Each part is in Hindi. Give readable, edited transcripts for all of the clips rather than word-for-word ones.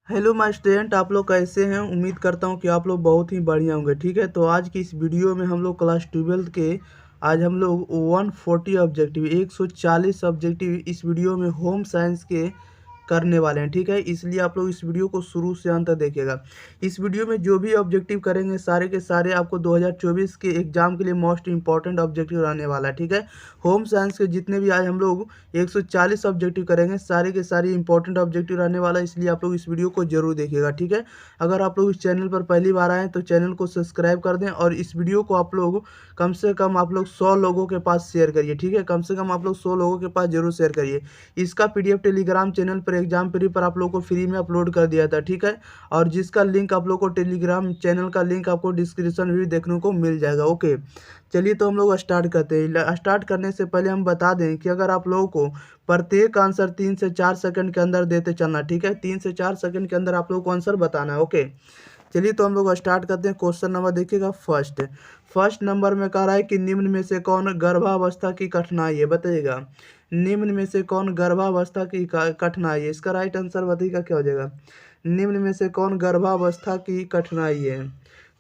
हेलो माय स्टूडेंट, आप लोग कैसे हैं। उम्मीद करता हूं कि आप लोग बहुत ही बढ़िया होंगे। ठीक है, तो आज की इस वीडियो में हम लोग क्लास 12 के आज हम लोग 140 ऑब्जेक्टिव 140 ऑब्जेक्टिव इस वीडियो में होम साइंस के करने वाले हैं। ठीक है, इसलिए आप लोग इस वीडियो को शुरू से अंत तक देखिएगा। इस वीडियो में जो भी ऑब्जेक्टिव करेंगे सारे के सारे आपको 2024 के एग्जाम के लिए मोस्ट इंपॉर्टेंट ऑब्जेक्टिव रहने वाला है। ठीक है, होम साइंस के जितने भी आज हम लोग 140 ऑब्जेक्टिव करेंगे सारे के सारे इंपॉर्टेंट ऑब्जेक्टिव रहने वाला है, इसलिए आप लोग इस वीडियो को जरूर देखिएगा। ठीक है, अगर आप लोग इस चैनल पर पहली बार आए तो चैनल को सब्सक्राइब कर दें और इस वीडियो को आप लोग कम से कम आप लोग 100 लोगों के पास शेयर करिए। ठीक है, कम से कम आप लोग 100 लोगों के पास जरूर शेयर करिए। इसका पीडीएफ टेलीग्राम चैनल पर एग्जाम प्री पर आप लोग को फ्री में अपलोड कर दिया था। ठीक है, और जिसका लिंक आप लोग को टेलीग्राम चैनल का लिंक आपको डिस्क्रिप्शन में भी देखने को मिल जाएगा। ओके, चलिए तो हम लोग स्टार्ट करते हैं। स्टार्ट करने से पहले हम बता दें कि अगर आप लोगों को प्रत्येक आंसर 3 से 4 सेकंड के अंदर देते चलना। ठीक है, 3 से 4 सेकंड के अंदर आप लोगों को आंसर बताना है। ओके, चलिए तो हम लोग स्टार्ट करते हैं। क्वेश्चन नंबर देखिएगा फर्स्ट नंबर में कह रहा है कि निम्न में से कौन गर्भावस्था की कठिनाई है, बताइएगा। निम्न में से कौन गर्भावस्था की कठिनाई है, इसका राइट आंसर बताइएगा क्या हो जाएगा। निम्न में से कौन गर्भावस्था की कठिनाई है,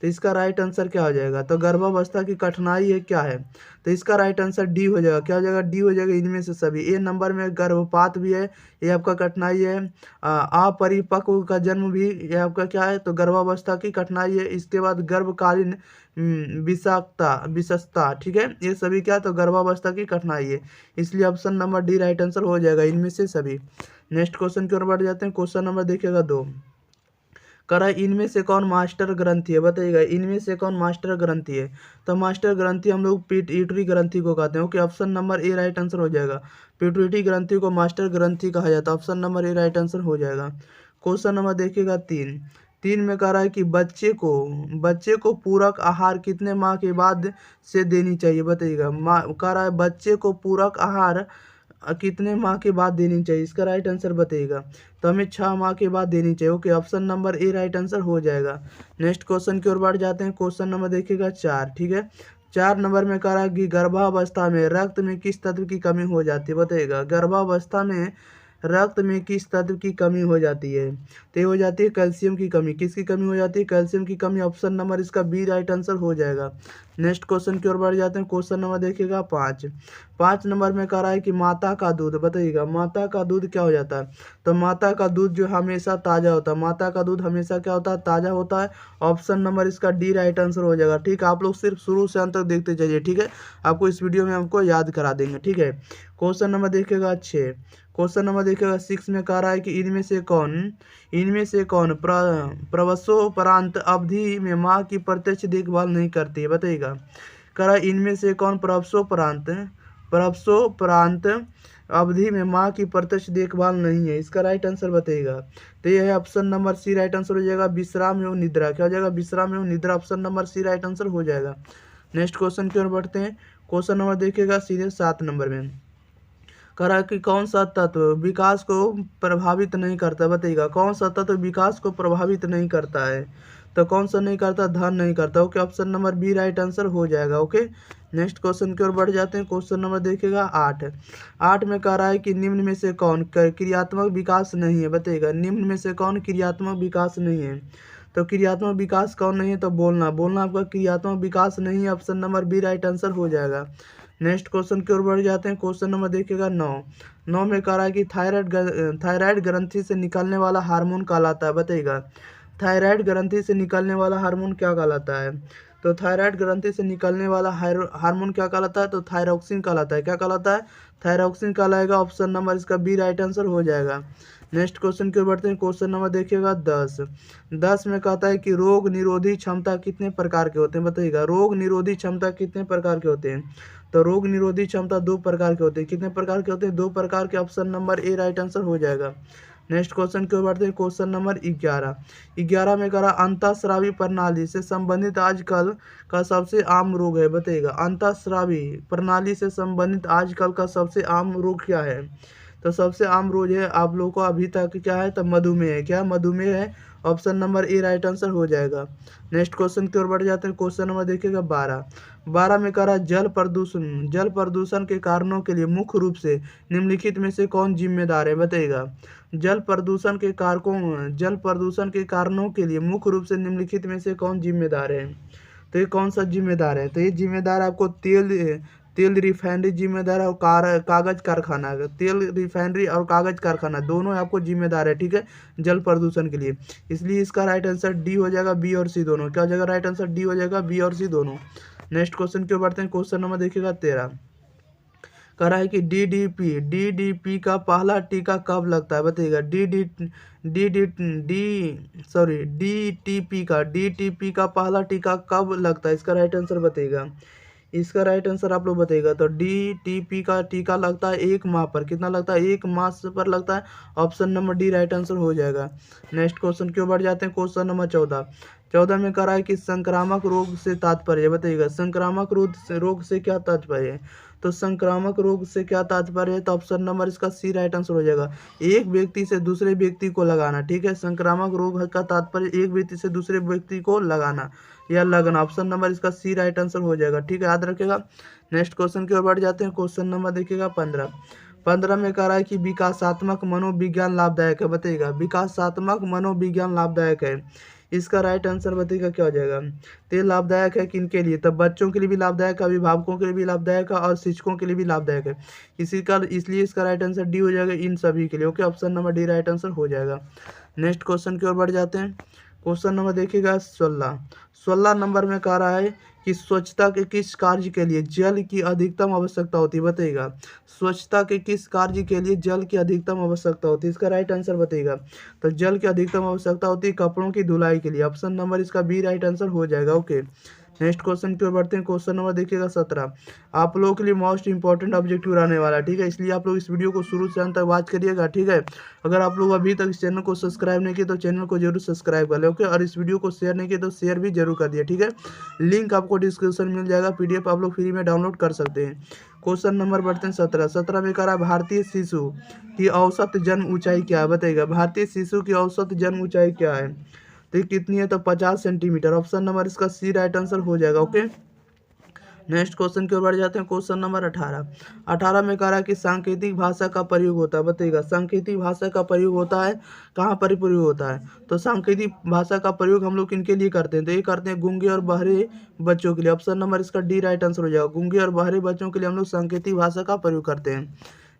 तो इसका राइट आंसर क्या हो जाएगा। तो गर्भावस्था की कठिनाई है क्या है, तो इसका राइट आंसर डी हो जाएगा। क्या हो जाएगा, डी हो जाएगा। इनमें से सभी ए नंबर में गर्भपात भी है, ये आपका कठिनाई है। अपरिपक्व का जन्म भी ये आपका क्या है, तो गर्भावस्था की कठिनाई है। इसके बाद गर्भकालीन विषाक्तता। ठीक है, ये सभी क्या है, तो गर्भावस्था की कठिनाई है, इसलिए option number D right answer हो जाएगा इनमें से सभी। नेक्स्ट क्वेश्चन की ओर बढ़ जाते हैं। क्वेश्चन नंबर देखिएगा 2, करा इनमें से कौन मास्टर ग्रंथि है, बताइएगा। इनमें से कौन मास्टर ग्रंथि है, तो मास्टर ग्रंथि हम लोग पिट्यूटरी ग्रंथि को कहते हैं। Okay, option number A right answer हो जाएगा। पिट्यूटरी ग्रंथि को मास्टर ग्रंथि कहा जाता है, option number A right answer हो जाएगा। क्वेश्चन नंबर देखिएगा 3 में कह रहा है कि बच्चे को पूरक आहार कितने माह के बाद से देनी चाहिए, बताइएगा। कह रहा है बच्चे को पूरक आहार कितने माह के बाद देनी चाहिए, इसका राइट आंसर बताइएगा। तो हमें 6 माह के बाद देनी चाहिए। Okay, option number A right answer हो जाएगा। नेक्स्ट क्वेश्चन की ओर बढ़ जाते हैं। क्वेश्चन नंबर देखिएगा 4। ठीक है, 4 नंबर में कह रहा है कि गर्भावस्था में रक्त में किस तत्व की कमी हो जाती है, बताइएगा। गर्भावस्था में रक्त में किस तत्व की कमी हो जाती है, तो ये हो जाती है कैल्शियम की कमी। किसकी कमी हो जाती है, कैल्शियम की कमी। ऑप्शन नंबर इसका बी राइट आंसर हो जाएगा। नेक्स्ट क्वेश्चन की ओर बढ़ जाते हैं। क्वेश्चन नंबर देखिएगा 5 नंबर में कह रहा है कि माता का दूध, बताइएगा। माता का दूध क्या हो जाता है, तो माता का दूध जो हमेशा ताज़ा होता है। माता का दूध हमेशा क्या होता है, ताज़ा होता है। ऑप्शन नंबर इसका डी राइट आंसर हो जाएगा। ठीक है, आप लोग सिर्फ शुरू से अंत तक देखते जाइए। ठीक है, आपको इस वीडियो में हमको याद करा देंगे। ठीक है, क्वेश्चन नंबर देखिएगा 6। क्वेश्चन नंबर देखिएगा 6 में कह रहा है कि इनमें से कौन प्रसवोपरांत अवधि में माँ की प्रत्यक्ष देखभाल नहीं करती है, बताइएगा। कह रहा है इनमें से कौन प्रसवोपरांत अवधि में माँ की प्रत्यक्ष देखभाल नहीं है, इसका राइट आंसर बताइएगा। तो यह है option number C right answer हो जाएगा। विश्राम एवं निद्रा। क्या हो जाएगा, विश्राम एवं निद्रा। Option number C right answer हो जाएगा। नेक्स्ट क्वेश्चन की ओर बढ़ते हैं। क्वेश्चन नंबर देखिएगा सीधे 7 नंबर में कह रहा है कि कौन सा तत्व विकास को प्रभावित नहीं करता, बताइएगा। कौन सा तत्व विकास को प्रभावित नहीं करता है, तो कौन सा नहीं करता, धन नहीं करता। Okay, option number B right answer हो जाएगा। ओके, नेक्स्ट क्वेश्चन की ओर बढ़ जाते हैं। क्वेश्चन नंबर देखिएगा 8 में कह रहा है कि निम्न में से कौन क्रियात्मक विकास नहीं है, बताइएगा। निम्न में से कौन क्रियात्मक विकास नहीं है, तो क्रियात्मक विकास कौन नहीं है, तो बोलना आपका क्रियात्मक विकास नहीं है। Option number B right answer हो जाएगा। नेक्स्ट क्वेश्चन की ओर बढ़ जाते हैं। क्वेश्चन नंबर देखिएगा 9 में कह रहा है कि थायराइड ग्रंथि से निकलने वाला हार्मोन कहलाता है, बताइएगा। थायराइड ग्रंथि से निकलने वाला हार्मोन क्या कहलाता है, तो थायराइड ग्रंथि से निकलने वाला हार्मोन क्या कहलाता है, तो थायरॉक्सिन कहलाता है। क्या कहलाता है, थायरॉक्सिन कहलाएगा। ऑप्शन नंबर इसका बी राइट आंसर हो जाएगा। नेक्स्ट क्वेश्चन की ओर बढ़ते हैं। क्वेश्चन नंबर देखिएगा 10 में कहता है कि रोग निरोधी क्षमता कितने प्रकार के होते हैं, बताइएगा। रोग निरोधी क्षमता कितने प्रकार के होते हैं, तो रोग निरोधी क्षमता 2 प्रकार के होते हैं। कितने प्रकार के होते हैं, 2 प्रकार के। Option number A right answer हो जाएगा। नेक्स्ट क्वेश्चन की ओर बढ़ते हैं। क्वेश्चन नंबर 11 में करा अंतःस्रावी प्रणाली से संबंधित आजकल का सबसे आम रोग है, बताइएगा। अंतःस्रावी प्रणाली से संबंधित आजकल का सबसे आम रोग क्या है, तो सबसे आम रोग है आप लोगों को अभी तक क्या है, तो मधुमेह है। क्या मधुमेह है। Option number A right answer हो जाएगा। नेक्स्ट क्वेश्चन की ओर बढ़ जाते हैं। क्वेश्चन नंबर देखिएगा 12 में कह रहा है जल प्रदूषण के कारणों के लिए मुख्य रूप से निम्नलिखित में से कौन जिम्मेदार है, बताइएगा। जल प्रदूषण के कारणों के लिए मुख्य रूप से निम्नलिखित में से कौन जिम्मेदार है। तो ये कौन सा जिम्मेदार है, तो ये जिम्मेदार आपको तेल रिफाइनरी जिम्मेदार है और कागज कारखाना है। तेल रिफाइनरी और कागज कारखाना दोनों आपको जिम्मेदार है, ठीक है, जल प्रदूषण के लिए। इसलिए इसका राइट आंसर डी हो जाएगा, बी और सी दोनों। क्या हो जाएगा राइट आंसर, डी हो जाएगा, बी और सी दोनों। नेक्स्ट क्वेश्चन क्यों बढ़ते हैं। क्वेश्चन नंबर देखिएगा 13 कह रहा है कि डीडीपी का पहला टीका कब लगता है, बताइएगा। डीटीपी का पहला टीका कब लगता है, इसका राइट आंसर बताइएगा। इसका राइट आंसर आप लोग बताइएगा। तो डीटीपी का टीका लगता है 1 माह पर। कितना लगता है, 1 माह पर लगता है। Option number D right answer हो जाएगा। नेक्स्ट क्वेश्चन क्यों बढ़ जाते हैं। क्वेश्चन नंबर 14 में कह रहा है कि संक्रामक रोग से तात्पर्य, बताइएगा। संक्रामक रोग से क्या तात्पर्य है, तो संक्रामक रोग से क्या तात्पर्य है, तो ऑप्शन नंबर इसका सी राइट आंसर हो जाएगा। एक व्यक्ति से दूसरे व्यक्ति को लगाना, ठीक है। संक्रामक रोग का तात्पर्य एक व्यक्ति से दूसरे व्यक्ति को लगाना या लगना। ऑप्शन नंबर इसका सी राइट आंसर हो जाएगा, ठीक है, याद रखेगा। नेक्स्ट क्वेश्चन की ओर बढ़ जाते हैं। क्वेश्चन नंबर देखिएगा 15 में कह रहा है कि विकासात्मक मनोविज्ञान लाभदायक है, बताइएगा। विकासात्मक मनोविज्ञान लाभदायक है, इसका राइट आंसर बताइएगा क्या हो जाएगा। तो ये लाभदायक है किन के लिए, तब बच्चों के लिए भी लाभदायक है, अभिभावकों के लिए भी लाभदायक है और शिक्षकों के लिए भी लाभदायक है। इसलिए इसका राइट आंसर डी हो जाएगा, इन सभी के लिए। Okay, option number D right answer हो जाएगा। नेक्स्ट क्वेश्चन की ओर बढ़ जाते हैं। क्वेश्चन नंबर देखिएगा 16 नंबर में कह रहा है कि स्वच्छता के किस कार्य के लिए जल की अधिकतम आवश्यकता होती है, बताइएगा। स्वच्छता के किस कार्य के लिए जल की अधिकतम आवश्यकता होती है, इसका राइट आंसर बताइएगा। तो जल की अधिकतम आवश्यकता होती है कपड़ों की धुलाई के लिए। ऑप्शन नंबर इसका बी राइट आंसर हो जाएगा। ओके, नेक्स्ट क्वेश्चन की ओर बढ़ते हैं। क्वेश्चन नंबर देखिएगा 17 आप लोगों के लिए मोस्ट इंपॉर्टेंट ऑब्जेक्टिव रहने वाला है, ठीक है। इसलिए आप लोग इस वीडियो को शुरू से अंत तक वॉच करिएगा, ठीक है। अगर आप लोग अभी तक इस चैनल को सब्सक्राइब नहीं किए तो चैनल को जरूर सब्सक्राइब कर ले, ओके। और इस वीडियो को शेयर नहीं किए तो शेयर भी जरूर कर दिए, ठीक है। लिंक आपको डिस्क्रिप्शन में मिल जाएगा, PDF आप लोग फ्री में डाउनलोड कर सकते हैं। क्वेश्चन नंबर बढ़ते हैं 17 में कह रहा है भारतीय शिशु की औसत जन्म ऊंचाई क्या है, बताइएगा। भारतीय शिशु की औसत जन्म ऊंचाई क्या है, तो ये कितनी है, तो 50 सेंटीमीटर। ऑप्शन नंबर इसका सी राइट आंसर हो जाएगा। ओके, नेक्स्ट क्वेश्चन की ओर बढ़ जाते हैं। क्वेश्चन नंबर 18 में कह रहा है कि सांकेतिक भाषा का प्रयोग होता है, बताइएगा। सांकेतिक भाषा का प्रयोग होता है कहाँ पर प्रयोग होता है, तो सांकेतिक भाषा का प्रयोग हम लोग किनके लिए करते हैं, तो ये करते हैं गूंगे और बहरे बच्चों के लिए। ऑप्शन नंबर इसका डी राइट आंसर हो जाएगा। गूंगे और बहरे बच्चों के लिए हम लोग सांकेतिक भाषा का प्रयोग करते हैं।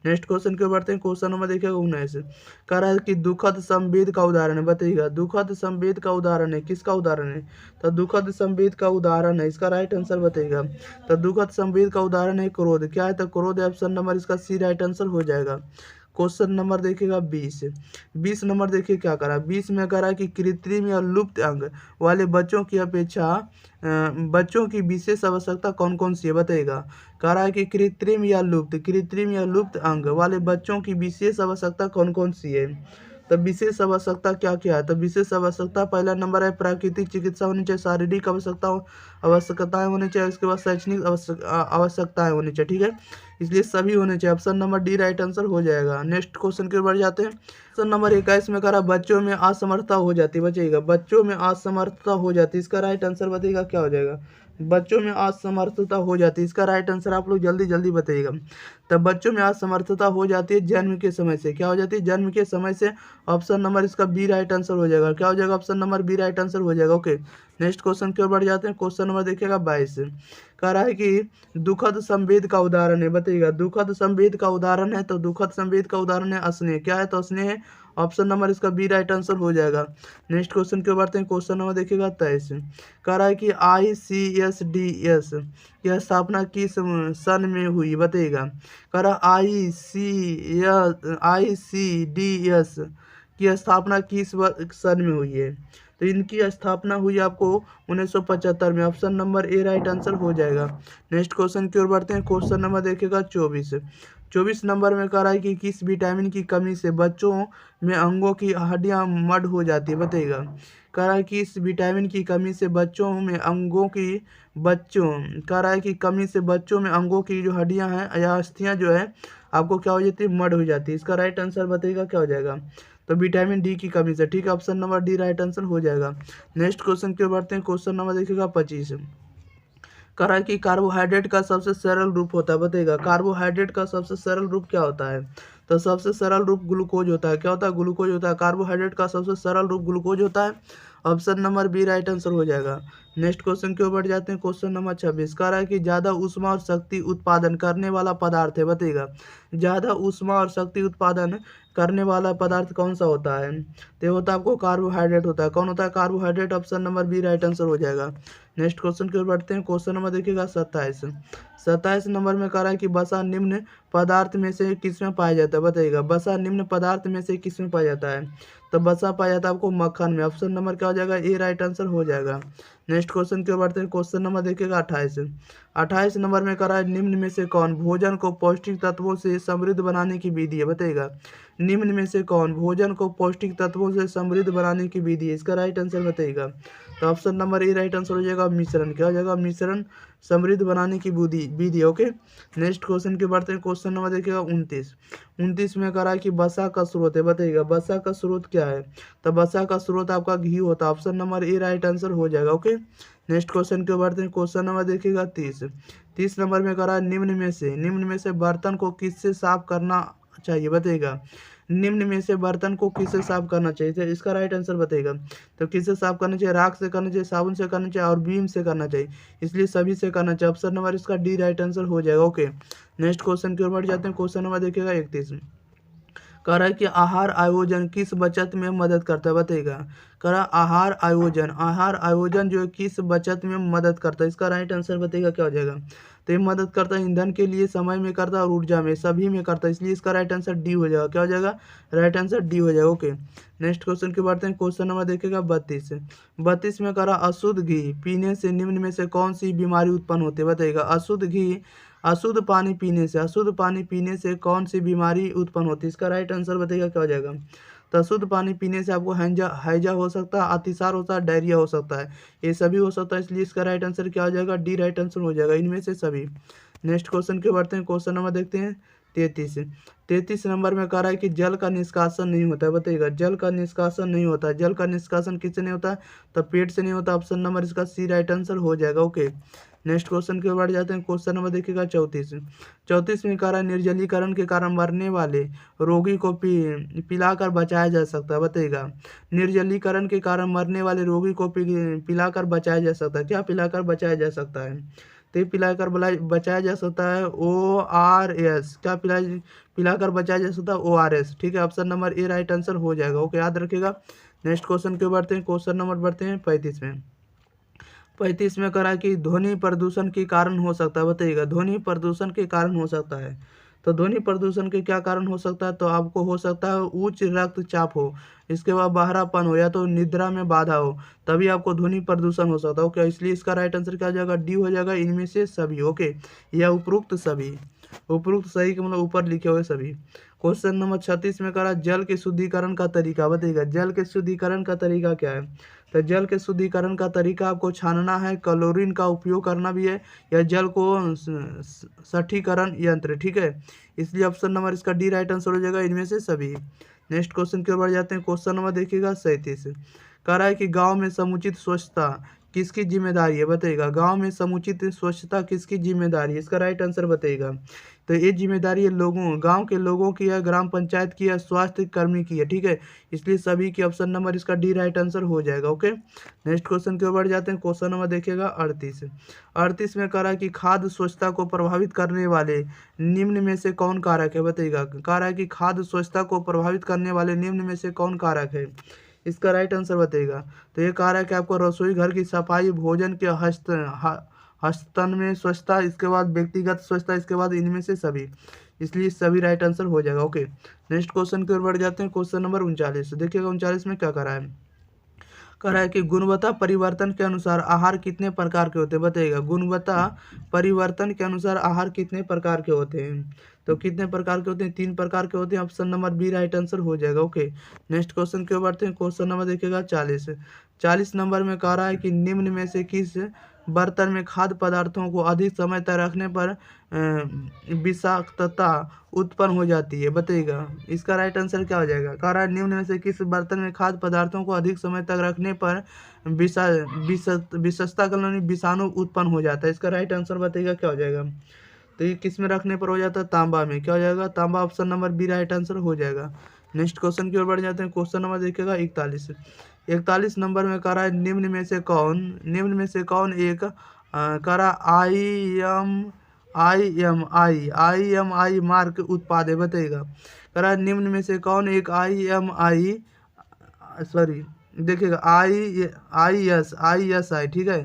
नेक्स्ट क्वेश्चन की ओर बढ़ते हैं। क्वेश्चन नंबर देखिएगा 19 कह रहा है कि दुखद संवेद का उदाहरण है, बताइएगा। दुखद संवेद का उदाहरण है, किसका उदाहरण है, तो दुखद संवेद का उदाहरण है, इसका राइट आंसर बताइएगा। तो दुखद संवेद का उदाहरण है क्रोध, क्या है, तो क्रोध है। ऑप्शन नंबर इसका सी राइट आंसर हो जाएगा। क्वेश्चन नंबर देखिएगा 20 नंबर देखिए क्या करा। 20 में कह रहा है कि कृत्रिम या लुप्त अंग वाले बच्चों की अपेक्षा बच्चों की विशेष आवश्यकता कौन कौन सी है, बताइएगा। कह रहा है कि कृत्रिम या लुप्त अंग वाले बच्चों की विशेष आवश्यकता कौन कौन सी है, तब विशेष आवश्यकता क्या क्या है, तो विशेष आवश्यकता पहला नंबर है प्राकृतिक चिकित्सा होनी चाहिए, शारीरिक आवश्यकताएं होनी चाहिए, उसके बाद शैक्षणिक आवश्यकताएं होनी चाहिए, ठीक है। इसलिए सभी होने चाहिए। Option number D right answer हो जाएगा। नेक्स्ट क्वेश्चन की ओर बढ़ जाते हैं। क्वेश्चन नंबर 21 में कह रहा बच्चों में असमर्थता हो जाती है, बचेगा। बच्चों में असमर्थता हो जाती है, इसका राइट आंसर बताइएगा क्या हो जाएगा। बच्चों में असमर्थता हो जाती है, इसका राइट आंसर आप लोग जल्दी जल्दी बताइएगा। तब बच्चों में असमर्थता हो जाती है जन्म के समय से, क्या हो जाती है, जन्म के समय से। ऑप्शन नंबर इसका बी राइट आंसर हो जाएगा। क्या हो जाएगा, option number B right answer हो जाएगा। ओके, नेक्स्ट क्वेश्चन की ओर बढ़ जाते हैं। क्वेश्चन नंबर देखिएगा 22 कह रहा है कि दुखद संवेद का उदाहरण है, बताइएगा। दुखद संवेद का उदाहरण है, तो दुखद संवेद का उदाहरण है स्नेह, क्या है, तो स्नेह है। ऑप्शन नंबर इसका बी राइट आंसर हो जाएगा। नेक्स्ट क्वेश्चन की ओर बढ़ते हैं। क्वेश्चन नंबर देखिएगा 23 कह रहा है कि ICSDS की स्थापना किस सन में हुई, बताइएगा। कह रहा ICDS की स्थापना किस सन में हुई है, तो इनकी स्थापना हुई आपको 1975 में। Option number A right answer हो जाएगा। नेक्स्ट क्वेश्चन की ओर बढ़ते हैं। क्वेश्चन नंबर देखिएगा 24 नंबर में कह रहा है कि किस विटामिन की कमी से बच्चों में अंगों की हड्डियां मड हो जाती है, बताइएगा। कह रहा है कि इस विटामिन की कमी से बच्चों में अंगों की जो हड्डियां हैं या अस्थियां जो है आपको क्या हो जाती है, मड हो जाती है। इसका राइट आंसर बताइएगा क्या हो जाएगा। तो विटामिन डी की कमी से, ठीक है। Option number D right answer हो जाएगा। नेक्स्ट क्वेश्चन की ओर बढ़ते हैं। क्वेश्चन नंबर देखिएगा 25। कह रहा है कि कार्बोहाइड्रेट का सबसे सरल रूप होता है, बताइएगा कार्बोहाइड्रेट का सबसे सरल रूप क्या होता है। तो सबसे सरल रूप ग्लूकोज होता है। क्या होता है? ग्लूकोज होता है। कार्बोहाइड्रेट का सबसे सरल रूप ग्लूकोज होता है। Option number B right answer हो जाएगा। नेक्स्ट क्वेश्चन के ऊपर जाते हैं। क्वेश्चन नंबर 26 कह रहा है कि ज़्यादा ऊष्मा और शक्ति उत्पादन करने वाला पदार्थ है, बताइएगा ज़्यादा ऊष्मा और शक्ति उत्पादन करने वाला पदार्थ कौन सा होता है। तो ये होता है आपको कार्बोहाइड्रेट होता है। कौन होता है? Carbohydrate. Option number B right answer हो जाएगा। नेक्स्ट क्वेश्चन की ओर बढ़ते हैं। क्वेश्चन नंबर देखिएगा 27। 27 नंबर में कह रहा है कि वसा निम्न पदार्थ में से किस में पाया जाता है, बताइएगा वसा निम्न पदार्थ में से किस में पाया जाता है। तो वसा पाया जाता है आपको मक्खन में। ऑप्शन नंबर क्या हो जाएगा? ए राइट आंसर हो जाएगा। नेक्स्ट क्वेश्चन की ओर बढ़ते हैं। क्वेश्चन नंबर देखिएगा 28। 28 नंबर में कह रहा है निम्न में से कौन भोजन को पौष्टिक तत्वों से समृद्ध बनाने की विधि है, बताइएगा निम्न में से कौन भोजन को पौष्टिक तत्वों से समृद्ध बनाने की विधि है। इसका राइट आंसर बताइएगा। तो option number A right answer हो जाएगा मिश्रण। क्या हो जाएगा? मिश्रण समृद्ध बनाने की विधि। ओके। नेक्स्ट क्वेश्चन की बढ़ते हैं। क्वेश्चन नंबर देखिएगा 29। 29 में कह रहा है कि वसा का स्रोत है, बताइएगा वसा का स्रोत क्या है। तो वसा का स्रोत आपका घी होता है। Option number A right answer हो जाएगा। ओके। नेक्स्ट क्वेश्चन की बढ़ते हैं। क्वेश्चन नंबर देखिएगा 30। 30 नंबर में कह रहा है निम्न में से बर्तन को किससे साफ करना चाहिए, बताइएगा निम्न में से बर्तन को किससे साफ करना चाहिए। तो इसका राइट आंसर बताइएगा। तो किससे साफ करना चाहिए? राख से करना चाहिए, साबुन से करना चाहिए और बीम से करना चाहिए। इसलिए सभी से करना चाहिए। ऑप्शन नंबर इसका डी राइट आंसर हो जाएगा। ओके। नेक्स्ट क्वेश्चन की ओर बढ़ जाते हैं। क्वेश्चन नंबर देखिएगा 31। कह रहा है कि आहार आयोजन किस बचत में मदद करता है, बताइएगा कह रहा आहार आयोजन जो है किस बचत में मदद करता है। इसका राइट आंसर बताइएगा क्या हो जाएगा। तो ये मदद करता है ईंधन के लिए, समय में करता है और ऊर्जा में, सभी में करता है। इसलिए इसका राइट आंसर डी हो जाएगा। क्या हो जाएगा? राइट आंसर डी हो जाएगा। ओके। नेक्स्ट क्वेश्चन की बढ़ते हैं। क्वेश्चन नंबर देखिएगा 32। 32 में कह रहा अशुद्ध घी पीने से निम्न में से कौन सी बीमारी उत्पन्न होती है, बताइएगा अशुद्ध पानी पीने से कौन सी बीमारी उत्पन्न होती है। इसका राइट आंसर बताइएगा क्या हो जाएगा। तो अशुद्ध पानी पीने से आपको हैजा हो सकता है, अतिसार होता है, डायरिया हो सकता है, ये सभी हो सकता है। इसलिए इसका राइट आंसर क्या हो जाएगा? डी राइट आंसर हो जाएगा, इनमें से सभी। नेक्स्ट क्वेश्चन के बढ़ते हैं। क्वेश्चन नंबर देखते हैं 33। 33 नंबर में कह रहा है कि जल का निष्कासन नहीं होता है, बताइएगा जल का निष्कासन नहीं होता है। जल का निष्कासन किससे नहीं होता है? तो पेट से नहीं होता। ऑप्शन नंबर इसका सी राइट आंसर हो जाएगा। ओके। नेक्स्ट क्वेश्चन की ओर बढ़ जाते हैं। क्वेश्चन नंबर देखिएगा 34। 34 में कह रहा है निर्जलीकरण के कारण मरने वाले रोगी को पिलाकर बचाया जा सकता है, बताइएगा निर्जलीकरण के कारण मरने वाले रोगी को पिलाकर बचाया जा सकता है। क्या पिलाकर बचाया जा सकता है? तो ये पिलाकर बचाया जा सकता है ORS। क्या पिलाकर बचाया जा सकता है? ORS। ठीक है। Option number A right answer हो जाएगा। ओके, याद रखिएगा। नेक्स्ट क्वेश्चन के बढ़ते हैं। क्वेश्चन नंबर बढ़ते हैं 35 में। 35 में करा कि ध्वनि प्रदूषण के कारण हो सकता है, बताइएगा ध्वनि प्रदूषण के कारण हो सकता है। तो ध्वनि प्रदूषण के क्या कारण हो सकता है? तो आपको हो सकता है उच्च रक्तचाप हो, इसके बाद बहरापन हो, या तो निद्रा में बाधा हो, तभी आपको ध्वनि प्रदूषण हो सकता है। ओके, इसलिए इसका राइट आंसर क्या हो जाएगा? डी हो जाएगा, इनमें से सभी। ओके, या उपरोक्त सभी। उपरोक्त सही के मतलब ऊपर लिखे हुए सभी। क्वेश्चन नंबर 36 में करा जल के शुद्धिकरण का तरीका, बताइएगा जल के शुद्धिकरण का तरीका क्या है? तो जल के शुद्धिकरण का तरीका आपको छानना है, क्लोरीन का उपयोग करना भी है, या जल को सठीकरण यंत्र। ठीक है, इसलिए ऑप्शन नंबर इसका डी राइट आंसर हो जाएगा, इनमें से सभी। नेक्स्ट क्वेश्चन की ओर बढ़ जाते हैं। क्वेश्चन नंबर देखिएगा 37। कह रहा है कि गांव में समुचित स्वच्छता किसकी जिम्मेदारी है, बताइएगा गांव में समुचित स्वच्छता किसकी जिम्मेदारी है? इसका राइट आंसर बताइएगा। तो ये जिम्मेदारी है लोगों, गांव के लोगों की है, ग्राम पंचायत की है, स्वास्थ्य कर्मी की है। ठीक है, इसलिए सभी की ऑप्शन नंबर इसका डी राइट आंसर हो जाएगा। ओके, नेक्स्ट क्वेश्चन की ओर बढ़ जाते हैं। क्वेश्चन नंबर देखिएगा 38। 38 में कह रहा है कि खाद्य स्वच्छता को प्रभावित करने वाले निम्न में से कौन कारक है, बताइएगा कह रहा है कि खाद्य स्वच्छता को प्रभावित करने वाले निम्न में से कौन कारक है? इसका राइट आंसर बताइएगा। तो ये कारक है आपको रसोई घर की सफाई, भोजन के हस्तन में स्वच्छता, इसके बाद व्यक्तिगत स्वच्छता, इसके बाद इनमें से सभी, इसलिए सभी राइट आंसर हो जाएगा। ओके, नेक्स्ट क्वेश्चन की ओर बढ़ जाते हैं। Question number 39। देखिएगा 39 में क्या कर रहा है। कह रहा है कि गुणवत्ता परिवर्तन के अनुसार आहार कितने प्रकार के होते हैं, बताइएगा गुणवत्ता परिवर्तन के अनुसार आहार कितने प्रकार के होते हैं? तो कितने प्रकार के होते हैं? 3 प्रकार के होते हैं। Option number B right answer हो जाएगा। ओके, नेक्स्ट क्वेश्चन की ओर बढ़ते हैं। क्वेश्चन नंबर देखिएगा 40। 40 नंबर में कह रहा है कि निम्न में से किस बर्तन में खाद्य पदार्थों को अधिक समय तक रखने पर विषाक्तता उत्पन्न हो जाती है, बताइएगा। इसका राइट आंसर क्या हो जाएगा? कारण निम्न में से किस बर्तन में खाद्य पदार्थों को अधिक समय तक रखने पर विषाक्तता कॉलोनी विषाणु उत्पन्न हो जाता है? इसका राइट आंसर बताइएगा क्या हो जाएगा? तो ये किस में रखने पर हो जाता है? तांबा में। क्या हो जाएगा? तांबा, option number B right answer हो जाएगा। नेक्स्ट क्वेश्चन की ओर बढ़ जाते हैं। क्वेश्चन नंबर देखिएगा 41 नंबर में कह रहा है निम्न में से कौन एक कह रहा IMI मार्क उत्पाद है, बताइएगा। कह रहा है निम्न में से कौन एक IMI सॉरी देखिएगा ISI,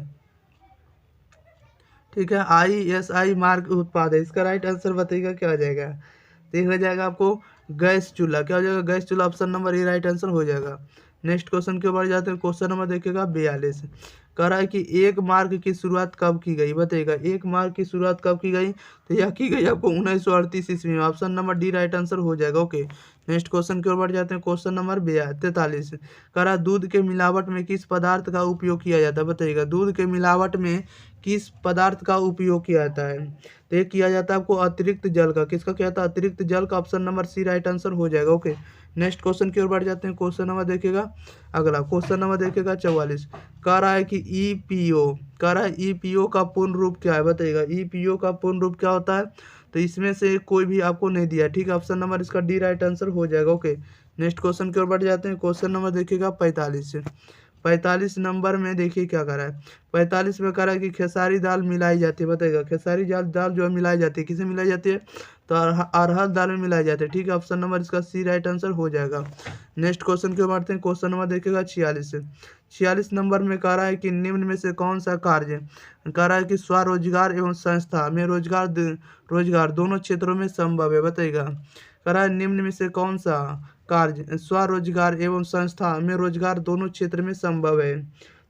ठीक है ISI मार्क उत्पाद है। इसका राइट आंसर बताइएगा क्या हो जाएगा? तो ये हो जाएगा आपको गैस चूल्हा। क्या हो जाएगा? गैस चूल्हा, option number A right answer हो जाएगा। नेक्स्ट क्वेश्चन के ऊपर जाते हैं। क्वेश्चन नंबर देखिएगा 42। कह रहा है कि एक मार्क की शुरुआत कब की गई, बताइएगा। एक मार्क की शुरुआत कब की गई? तो यह की गई आपको 1938 ईस्वी में। Option number D right answer हो जाएगा। ओके, नेक्स्ट क्वेश्चन की ओर बढ़ जाते हैं। Question number 43। कह रहा है दूध के मिलावट में किस पदार्थ का उपयोग किया जाता है, बताइएगा। दूध के मिलावट में किस पदार्थ का उपयोग किया जाता है? तो ये किया जाता है आपको अतिरिक्त जल का। किसका किया जाता है? अतिरिक्त जल का। Option number C right answer हो जाएगा। ओके, नेक्स्ट क्वेश्चन की ओर बढ़ जाते हैं। क्वेश्चन नंबर देखिएगा अगला। क्वेश्चन नंबर देखिएगा 44। कह रहा है कि ईपीओ का पूर्ण रूप क्या है, बताइएगा। ईपीओ का पूर्ण रूप क्या होता है? तो इसमें से कोई भी आपको नहीं दिया, ठीक है। ऑप्शन नंबर इसका डी राइट आंसर हो जाएगा। ओके, नेक्स्ट क्वेश्चन की ओर बढ़ जाते हैं। क्वेश्चन नंबर देखिएगा 45 नंबर में देखिए क्या कर रहा है। 45 में कह रहा है कि खेसारी दाल मिलाई जाती है, बताइएगा। खेसारी दाल जो है मिलाई जाती है, किसे मिलाई जाती है? तो अरहर दाल में मिलाई जाती है, ठीक है। ऑप्शन नंबर इसका सी राइट आंसर हो जाएगा। नेक्स्ट क्वेश्चन की ओर बढ़ते हैं। क्वेश्चन नंबर देखिएगा 46 नंबर में कह रहा है कि निम्न में से कौन सा कार्य, कह रहा है कि स्वरोजगार एवं संस्था में रोजगार दोनों क्षेत्रों में संभव है, बताइएगा। कह रहा है निम्न में से कौन सा कार्य स्वरोजगार एवं संस्था में रोजगार दोनों क्षेत्र में संभव है?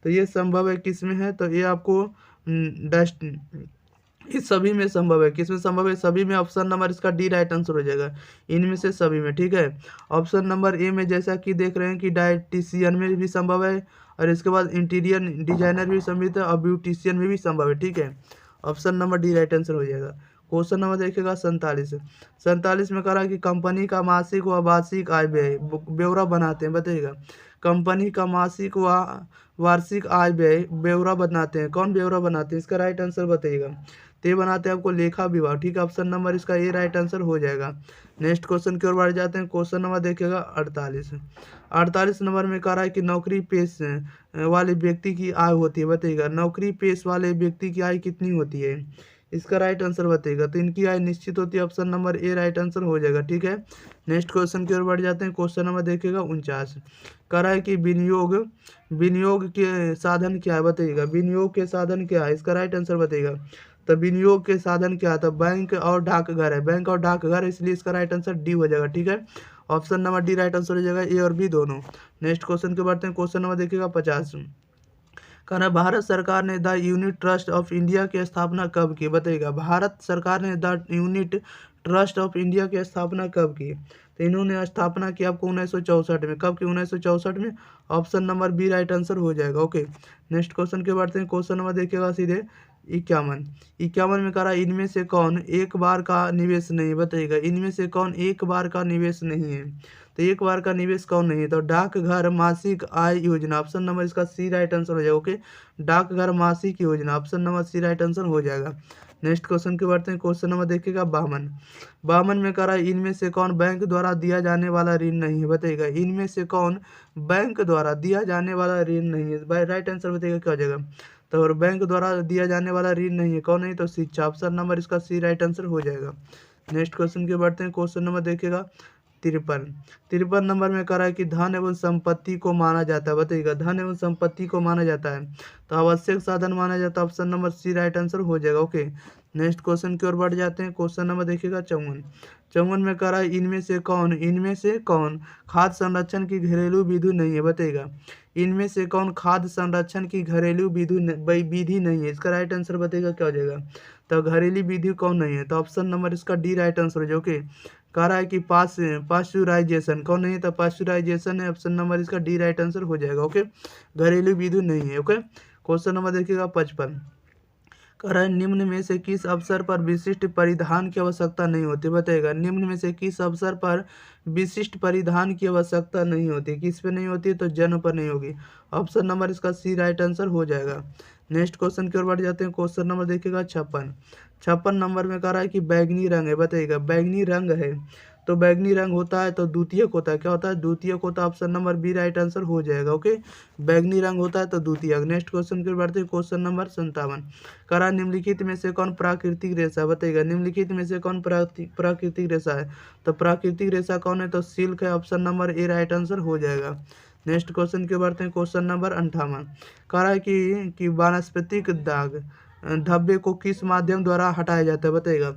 तो ये संभव है किस में है? तो ये आपको डस्ट इस सभी में संभव है। किस में संभव है? सभी में। ऑप्शन नंबर इसका डी राइट आंसर हो जाएगा, इनमें से सभी में, ठीक है। ऑप्शन नंबर ए में जैसा कि देख रहे हैं कि डायटिशियन में भी संभव है, और इसके बाद इंटीरियर डिजाइनर भी संभव है, और ब्यूटिशियन में भी संभव है, ठीक है। Option number D right answer हो जाएगा। क्वेश्चन नंबर देखिएगा 47 में कह रहा है कि कंपनी का मासिक व वार्षिक आय व्यय ब्यौरा बनाते हैं, बताइएगा। कंपनी का मासिक व वार्षिक आय व्यय ब्यौरा बनाते हैं, कौन ब्यौरा बनाते हैं? इसका राइट आंसर बताइएगा। तो ये बनाते हैं आपको लेखा विभाग, ठीक है। ऑप्शन नंबर इसका ए राइट आंसर हो जाएगा। नेक्स्ट क्वेश्चन की ओर बढ़ जाते हैं। क्वेश्चन नंबर देखिएगा 48 नंबर में कह रहा है कि नौकरी पेश वाले व्यक्ति की आय होती है, बताइएगा। नौकरी पेश वाले व्यक्ति की आय कितनी होती है? इसका राइट आंसर बताइएगा। तो इनकी आय निश्चित होती है, option number A right answer हो जाएगा, ठीक है। नेक्स्ट क्वेश्चन की ओर बढ़ जाते हैं। क्वेश्चन नंबर देखिएगा 49। कह रहा है कि विनियोग के साधन क्या है, बताइएगा। विनियोग के साधन क्या है? इसका राइट आंसर बताइएगा। तो विनियोग के साधन क्या है? तो बैंक और डाकघर है, बैंक और डाकघर, इसलिए इसका राइट आंसर डी हो जाएगा, ठीक है। Option number D right answer हो जाएगा, ए और बी दोनों। नेक्स्ट क्वेश्चन के बढ़ते हैं। क्वेश्चन नंबर देखिएगा 50। कहना भारत सरकार ने the unit trust of India की स्थापना कब की, बताइएगा। भारत सरकार ने the unit trust of India की स्थापना कब की? तो इन्होंने स्थापना की आपको 1964 में। कब की? 1964 में। Option number B right answer हो जाएगा। ओके, नेक्स्ट क्वेश्चन के बढ़ते हैं। क्वेश्चन नंबर देखिएगा सीधे 51 में कह रहा है इनमें से कौन एक बार का निवेश नहीं, बताइएगा। इनमें से कौन एक बार का निवेश नहीं है? तो एक बार का निवेश कौन नहीं है? तो डाकघर मासिक आय योजना, ऑप्शन नंबर इसका सी राइट आंसर हो जाएगा। ओके, डाकघर मासिक योजना, option number C right answer हो जाएगा। नेक्स्ट क्वेश्चन के बढ़ते हैं। क्वेश्चन नंबर देखिएगा 52 में कह रहा है इनमें से कौन बैंक द्वारा दिया जाने वाला ऋण नहीं है, बताइएगा। इनमें से कौन बैंक द्वारा दिया जाने वाला ऋण नहीं है? राइट आंसर बताइएगा क्या हो जाएगा। तो और बैंक द्वारा दिया जाने वाला ऋण नहीं है, कौन नहीं? तो शिक्षा, ऑप्शन नंबर इसका सी राइट आंसर हो जाएगा। नेक्स्ट क्वेश्चन के बढ़ते हैं। क्वेश्चन नंबर देखिएगा 53 नंबर में कह रहा है कि धन एवं संपत्ति को माना जाता है, बताइएगा। धन एवं संपत्ति को माना जाता है तो आवश्यक साधन माना जाता है, option number C right answer हो जाएगा। ओके, नेक्स्ट क्वेश्चन की ओर बढ़ जाते हैं। क्वेश्चन नंबर देखिएगा 54 में कह रहा है इनमें से कौन खाद्य संरक्षण की घरेलू विधि नहीं है, बताइएगा। इनमें से कौन खाद्य संरक्षण की घरेलू विधि नहीं है? इसका राइट आंसर बताइएगा क्या हो जाएगा। तो घरेलू विधि कौन नहीं है? तो ऑप्शन नंबर इसका डी राइट आंसर हो जाएगा। ओके, कह रहा है कि पाश्चुराइजेशन कौन नहीं है? तो पाश्चुराइजेशन है, ऑप्शन नंबर इसका डी राइट आंसर हो जाएगा। ओके, घरेलू विधि नहीं है। ओके, क्वेश्चन नंबर देखिएगा 55 कह रहा है निम्न में से किस अवसर पर विशिष्ट परिधान की आवश्यकता नहीं होती, बताएगा निम्न में से किस अवसर पर विशिष्ट परिधान की आवश्यकता नहीं होती, किस पे नहीं होती, तो जन्म पर नहीं होगी। ऑप्शन नंबर इसका सी राइट आंसर हो जाएगा। नेक्स्ट क्वेश्चन की ओर बढ़ जाते हैं। क्वेश्चन नंबर देखिएगा 56 नंबर में कह रहा है कि बैगनी रंग है, बताइएगा बैगनी रंग है तो बैगनी रंग होता है तो द्वितीयक होता है, क्या होता है, द्वितीयक होता है। Option number B right answer हो जाएगा। ओके, बैगनी रंग होता है तो द्वितीयक। नेक्स्ट क्वेश्चन की ओर बढ़ते हैं। क्वेश्चन नंबर 57 करा निम्नलिखित में से कौन प्राकृतिक रेशा, बताइएगा निम्नलिखित में से कौन प्राकृतिक रेशा है, तो प्राकृतिक रेशा कौन है, तो सिल्क है। Option number A right answer हो जाएगा। नेक्स्ट क्वेश्चन की बढ़ते हैं। क्वेश्चन नंबर 58 कह रहा है कि वानस्पतिक दाग धब्बे को किस माध्यम द्वारा हटाया जाता है, बताइएगा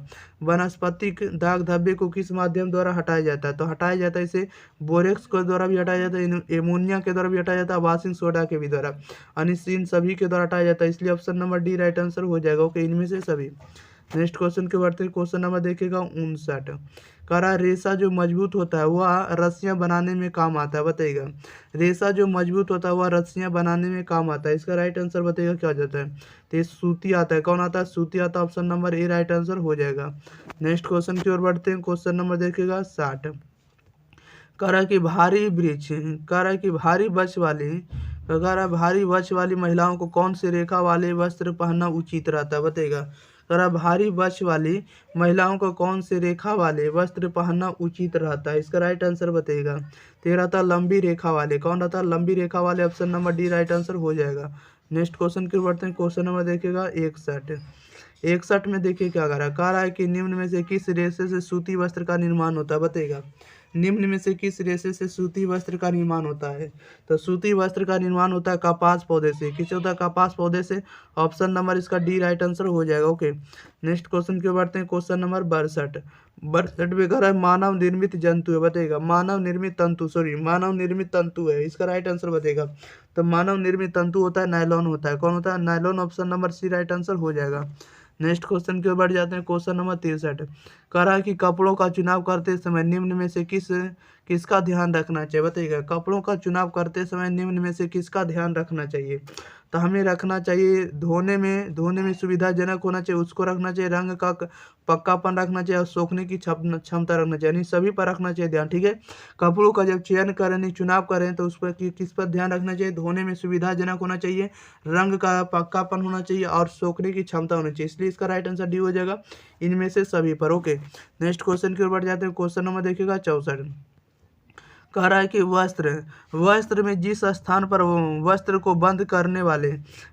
वनस्पतिक दाग धब्बे को किस माध्यम द्वारा हटाया जाता है, तो हटाया जाता है इसे बोरेक्स के द्वारा भी हटाया जाता है, एमोनिया के द्वारा भी हटाया जाता है, वाशिंग सोडा के भी द्वारा, इन सभी के द्वारा हटाया जाता है। इसलिए option number D right answer हो जाएगा। ओके, इनमें से सभी। नेक्स्ट क्वेश्चन के बढ़ते हैं। क्वेश्चन नंबर देखिएगा 59 कह रहा है रेशा जो मजबूत होता है वह रस्सियां बनाने में काम आता है, बताइएगा रेशा जो मजबूत होता है वह रस्सियां बनाने में काम आता है। इसका राइट आंसर बताइएगा क्या हो जाता है, तो ये सूती आता है। कौन आता है, सूती आता है। Option number A right answer हो जाएगा। नेक्स्ट क्वेश्चन की ओर बढ़ते हैं। क्वेश्चन नंबर देखिएगा 60 कह रहा है कि भारी वृक्ष कह रहा है कि भारी वक्ष वाली कह रहा है भारी वक्ष वाली महिलाओं को कौन से रेखा वाले वस्त्र पहनना उचित रहता है, बताइएगा कह रहा है भारी वक्ष वाली महिलाओं को कौन से रेखा वाले वस्त्र पहनना उचित रहता है। इसका राइट आंसर बताइएगा, तो ये रहता है लंबी रेखा वाले। कौन रहता है, लंबी रेखा वाले। Option number D right answer हो जाएगा। नेक्स्ट क्वेश्चन की ओर बढ़ते हैं। क्वेश्चन नंबर देखिएगा 61 में देखिए क्या कह रहा है कि निम्न में से किस रेशे से सूती वस्त्र का निर्माण होता है, बताइएगा निम्न में से किस रेशे से सूती वस्त्र का निर्माण होता है, तो सूती वस्त्र का निर्माण होता है कपास पौधे से। किससे होता है, कपास पौधे से। ऑप्शन नंबर इसका डी राइट आंसर हो जाएगा। ओके, नेक्स्ट क्वेश्चन की ओर बढ़ते हैं। क्वेश्चन नंबर 62 में कह रहा है मानव निर्मित जंतु है, बताइएगा मानव निर्मित तंतु है। इसका राइट आंसर बताइएगा, तो मानव निर्मित तंतु होता है नायलॉन होता है। कौन होता है, nylon. Option number C right answer हो जाएगा। नेक्स्ट क्वेश्चन की ओर बढ़ जाते हैं। क्वेश्चन नंबर 63 कह रहा है कि कपड़ों का चुनाव करते समय निम्न में से किसका ध्यान रखना चाहिए, बताइएगा कपड़ों का चुनाव करते समय निम्न में से किसका ध्यान रखना चाहिए, तो हमें रखना चाहिए धोने में सुविधाजनक होना चाहिए, उसको रखना चाहिए, रंग का पक्कापन रखना चाहिए और सोखने की क्षमता रखना चाहिए, यानी सभी पर रखना चाहिए ध्यान। ठीक है, कपड़ों का जब चयन करें चुनाव करें तो उस पर किस पर ध्यान रखना चाहिए, धोने में सुविधाजनक होना चाहिए, रंग का पक्कापन होना चाहिए और सोखने की क्षमता होनी चाहिए। इसलिए इसका राइट आंसर डी हो जाएगा, इनमें से सभी पर। ओके, नेक्स्ट क्वेश्चन की ओर बढ़ जाते हैं। क्वेश्चन नंबर देखिएगा 64 कह रहा है कि वस्त्र में जिस स्थान पर वस्त्र को बंद करने वाले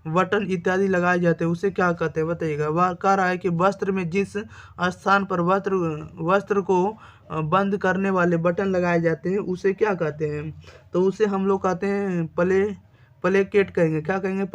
बटन इत्यादि लगाए जाते हैं उसे क्या कहते हैं, बताइएगा। वह कह रहा है कि वस्त्र में जिस स्थान पर वस्त्र को बंद करने वाले बटन लगाए जाते हैं उसे क्या कहते हैं, तो उसे हम लोग कहते हैं प्लेकेट कहेंगे। क्या कहेंगे,